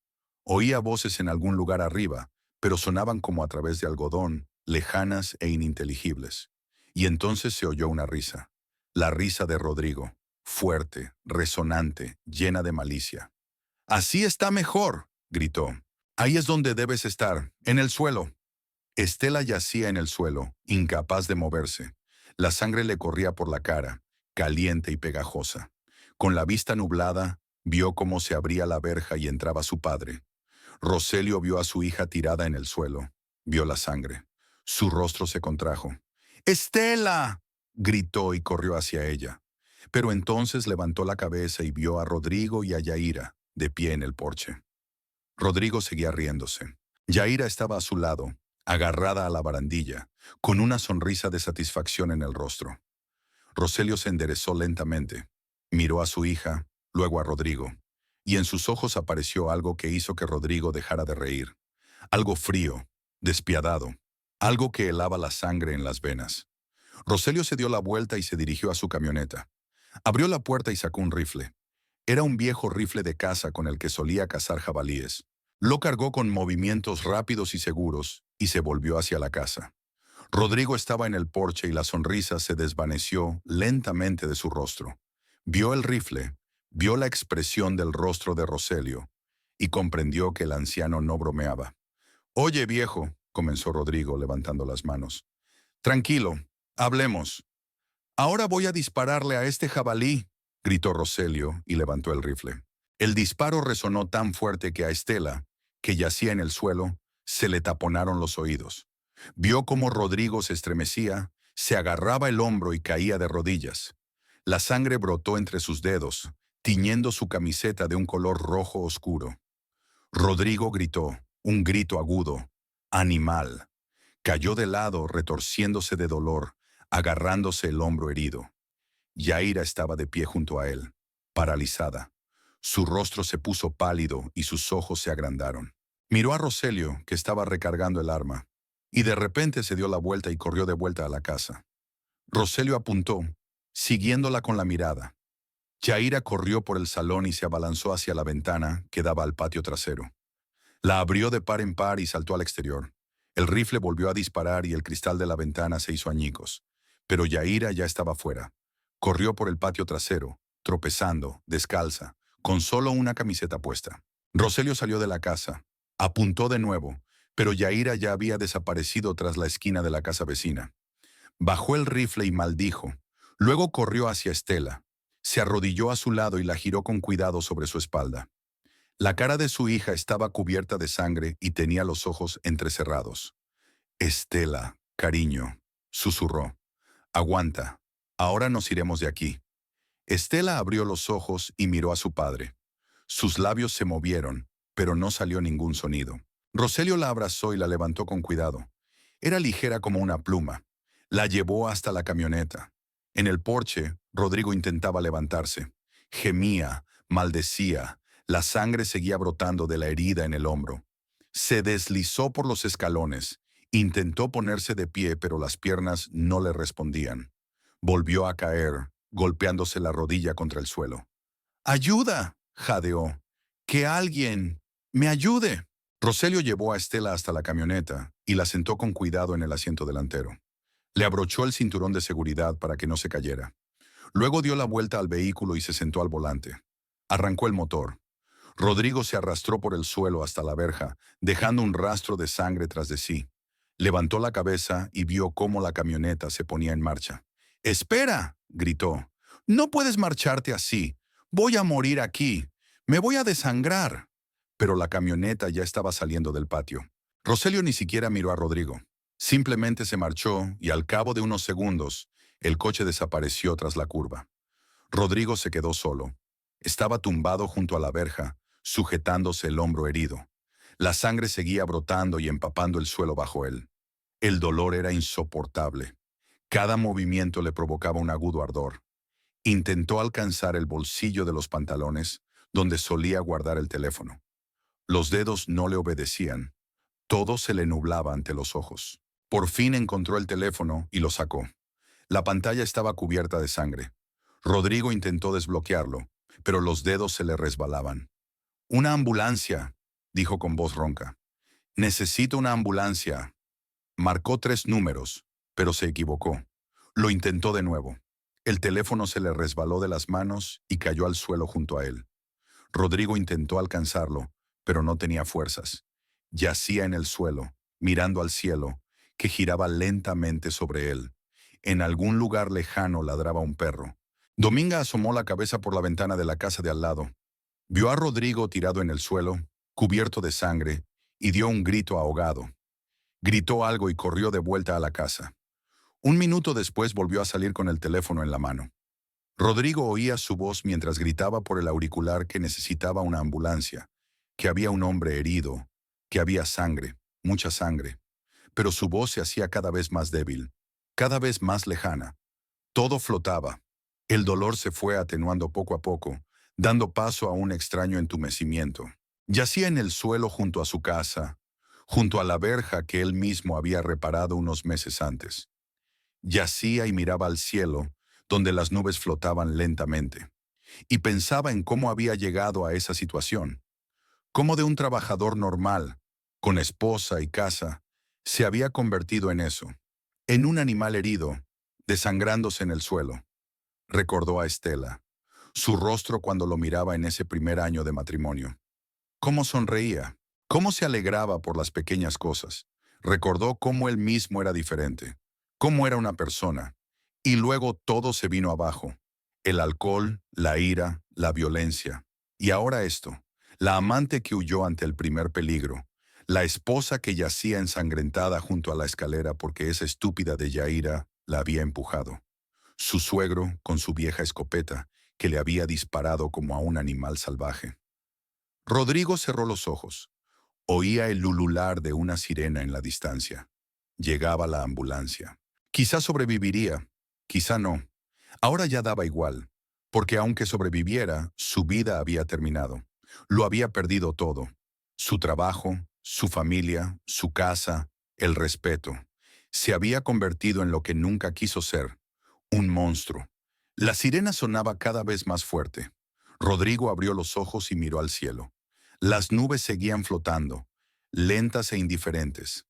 Oía voces en algún lugar arriba, pero sonaban como a través de algodón, lejanas e ininteligibles. Y entonces se oyó una risa. La risa de Rodrigo, fuerte, resonante, llena de malicia. «Así está mejor», gritó. «Ahí es donde debes estar, en el suelo». Estela yacía en el suelo, incapaz de moverse. La sangre le corría por la cara, caliente y pegajosa. Con la vista nublada, vio cómo se abría la verja y entraba su padre. Roselio vio a su hija tirada en el suelo. Vio la sangre. Su rostro se contrajo. «¡Estela!», gritó y corrió hacia ella. Pero entonces levantó la cabeza y vio a Rodrigo y a Yaira, de pie en el porche. Rodrigo seguía riéndose. Yaira estaba a su lado, agarrada a la barandilla, con una sonrisa de satisfacción en el rostro. Roselio se enderezó lentamente. Miró a su hija, luego a Rodrigo, y en sus ojos apareció algo que hizo que Rodrigo dejara de reír. Algo frío, despiadado, algo que helaba la sangre en las venas. Roselio se dio la vuelta y se dirigió a su camioneta. Abrió la puerta y sacó un rifle. Era un viejo rifle de caza con el que solía cazar jabalíes. Lo cargó con movimientos rápidos y seguros y se volvió hacia la casa. Rodrigo estaba en el porche y la sonrisa se desvaneció lentamente de su rostro. Vio el rifle, vio la expresión del rostro de Roselio y comprendió que el anciano no bromeaba. «Oye, viejo», comenzó Rodrigo levantando las manos. «Tranquilo, hablemos. Ahora voy a dispararle a este jabalí», gritó Roselio y levantó el rifle. El disparo resonó tan fuerte que a Estela, que yacía en el suelo, se le taponaron los oídos. Vio cómo Rodrigo se estremecía, se agarraba el hombro y caía de rodillas. La sangre brotó entre sus dedos, tiñendo su camiseta de un color rojo oscuro. Rodrigo gritó, un grito agudo, «¡Animal!». Cayó de lado, retorciéndose de dolor, agarrándose el hombro herido. Yaira estaba de pie junto a él, paralizada. Su rostro se puso pálido y sus ojos se agrandaron. Miró a Roselio, que estaba recargando el arma, y de repente se dio la vuelta y corrió de vuelta a la casa. Roselio apuntó, siguiéndola con la mirada. Yaira corrió por el salón y se abalanzó hacia la ventana que daba al patio trasero. La abrió de par en par y saltó al exterior. El rifle volvió a disparar y el cristal de la ventana se hizo añicos. Pero Yaira ya estaba fuera. Corrió por el patio trasero, tropezando, descalza, con solo una camiseta puesta. Roselio salió de la casa. Apuntó de nuevo, pero Yaira ya había desaparecido tras la esquina de la casa vecina. Bajó el rifle y maldijo. Luego corrió hacia Estela. Se arrodilló a su lado y la giró con cuidado sobre su espalda. La cara de su hija estaba cubierta de sangre y tenía los ojos entrecerrados. «Estela, cariño», susurró. «Aguanta. Ahora nos iremos de aquí». Estela abrió los ojos y miró a su padre. Sus labios se movieron, pero no salió ningún sonido. Roselio la abrazó y la levantó con cuidado. Era ligera como una pluma. La llevó hasta la camioneta. En el porche, Rodrigo intentaba levantarse. Gemía, maldecía. La sangre seguía brotando de la herida en el hombro. Se deslizó por los escalones. Intentó ponerse de pie, pero las piernas no le respondían. Volvió a caer, golpeándose la rodilla contra el suelo. «¡Ayuda!», jadeó. «¡Que alguien me ayude!». Roselio llevó a Estela hasta la camioneta y la sentó con cuidado en el asiento delantero. Le abrochó el cinturón de seguridad para que no se cayera. Luego dio la vuelta al vehículo y se sentó al volante. Arrancó el motor. Rodrigo se arrastró por el suelo hasta la verja, dejando un rastro de sangre tras de sí. Levantó la cabeza y vio cómo la camioneta se ponía en marcha. «¡Espera!», gritó. «No puedes marcharte así. Voy a morir aquí. Me voy a desangrar». Pero la camioneta ya estaba saliendo del patio. Roselio ni siquiera miró a Rodrigo. Simplemente se marchó y al cabo de unos segundos, el coche desapareció tras la curva. Rodrigo se quedó solo. Estaba tumbado junto a la verja, sujetándose el hombro herido. La sangre seguía brotando y empapando el suelo bajo él. El dolor era insoportable. Cada movimiento le provocaba un agudo ardor. Intentó alcanzar el bolsillo de los pantalones, donde solía guardar el teléfono. Los dedos no le obedecían. Todo se le nublaba ante los ojos. Por fin encontró el teléfono y lo sacó. La pantalla estaba cubierta de sangre. Rodrigo intentó desbloquearlo, pero los dedos se le resbalaban. «¡Una ambulancia!», dijo con voz ronca. «Necesito una ambulancia». Marcó 3 números, pero se equivocó. Lo intentó de nuevo. El teléfono se le resbaló de las manos y cayó al suelo junto a él. Rodrigo intentó alcanzarlo, pero no tenía fuerzas. Yacía en el suelo, mirando al cielo, que giraba lentamente sobre él. En algún lugar lejano ladraba un perro. Dominga asomó la cabeza por la ventana de la casa de al lado. Vio a Rodrigo tirado en el suelo, cubierto de sangre, y dio un grito ahogado. Gritó algo y corrió de vuelta a la casa. Un minuto después volvió a salir con el teléfono en la mano. Rodrigo oía su voz mientras gritaba por el auricular que necesitaba una ambulancia, que había un hombre herido, que había sangre, mucha sangre. Pero su voz se hacía cada vez más débil, cada vez más lejana. Todo flotaba. El dolor se fue atenuando poco a poco, dando paso a un extraño entumecimiento. Yacía en el suelo junto a su casa, junto a la verja que él mismo había reparado unos meses antes. Yacía y miraba al cielo, donde las nubes flotaban lentamente, y pensaba en cómo había llegado a esa situación, cómo de un trabajador normal, con esposa y casa, se había convertido en eso. en un animal herido, desangrándose en el suelo. Recordó a Estela, su rostro cuando lo miraba en ese primer año de matrimonio. Cómo sonreía, cómo se alegraba por las pequeñas cosas. Recordó cómo él mismo era diferente, cómo era una persona. Y luego todo se vino abajo. El alcohol, la ira, la violencia. Y ahora esto, la amante que huyó ante el primer peligro, la esposa que yacía ensangrentada junto a la escalera porque esa estúpida de Yaira la había empujado. Su suegro con su vieja escopeta, que le había disparado como a un animal salvaje. Rodrigo cerró los ojos. Oía el ulular de una sirena en la distancia. Llegaba la ambulancia. Quizá sobreviviría, quizá no. Ahora ya daba igual, porque aunque sobreviviera, su vida había terminado. Lo había perdido todo. Su trabajo, su familia, su casa, el respeto. Se había convertido en lo que nunca quiso ser, un monstruo. La sirena sonaba cada vez más fuerte. Rodrigo abrió los ojos y miró al cielo. Las nubes seguían flotando, lentas e indiferentes.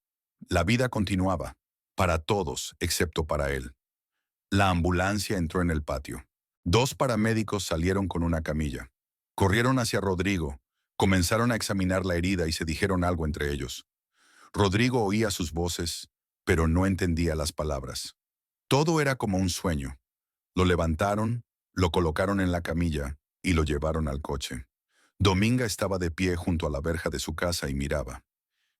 La vida continuaba, para todos excepto para él. La ambulancia entró en el patio. Dos paramédicos salieron con una camilla. Corrieron hacia Rodrigo, comenzaron a examinar la herida y se dijeron algo entre ellos. Rodrigo oía sus voces, pero no entendía las palabras. Todo era como un sueño. Lo levantaron, lo colocaron en la camilla y lo llevaron al coche. Dominga estaba de pie junto a la verja de su casa y miraba.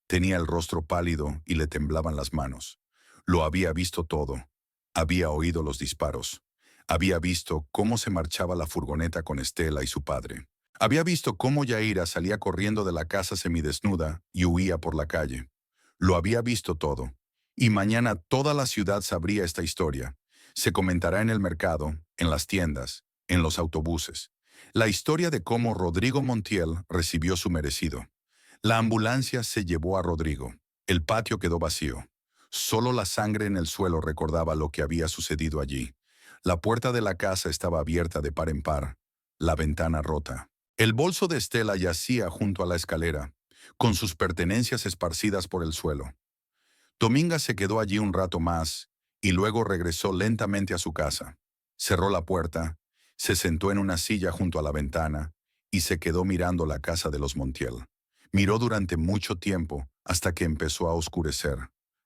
Tenía el rostro pálido y le temblaban las manos. Lo había visto todo. Había oído los disparos. Había visto cómo se marchaba la furgoneta con Estela y su padre. Había visto cómo Yaira salía corriendo de la casa semidesnuda y huía por la calle. Lo había visto todo. Y mañana toda la ciudad sabría esta historia. Se comentará en el mercado, en las tiendas, en los autobuses. La historia de cómo Rodrigo Montiel recibió su merecido. La ambulancia se llevó a Rodrigo. El patio quedó vacío. Solo la sangre en el suelo recordaba lo que había sucedido allí. La puerta de la casa estaba abierta de par en par, la ventana rota. El bolso de Estela yacía junto a la escalera, con sus pertenencias esparcidas por el suelo. Dominga se quedó allí un rato más y luego regresó lentamente a su casa. Cerró la puerta, se sentó en una silla junto a la ventana y se quedó mirando la casa de los Montiel. Miró durante mucho tiempo hasta que empezó a oscurecer.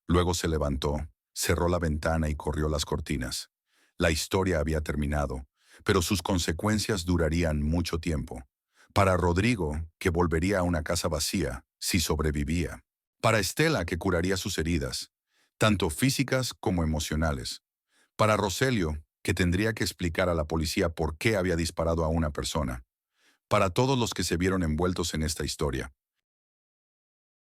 Luego se levantó, cerró la ventana y corrió las cortinas. La historia había terminado, pero sus consecuencias durarían mucho tiempo. Para Rodrigo, que volvería a una casa vacía si sobrevivía. Para Estela, que curaría sus heridas, tanto físicas como emocionales. Para Roselio, que tendría que explicar a la policía por qué había disparado a una persona. Para todos los que se vieron envueltos en esta historia.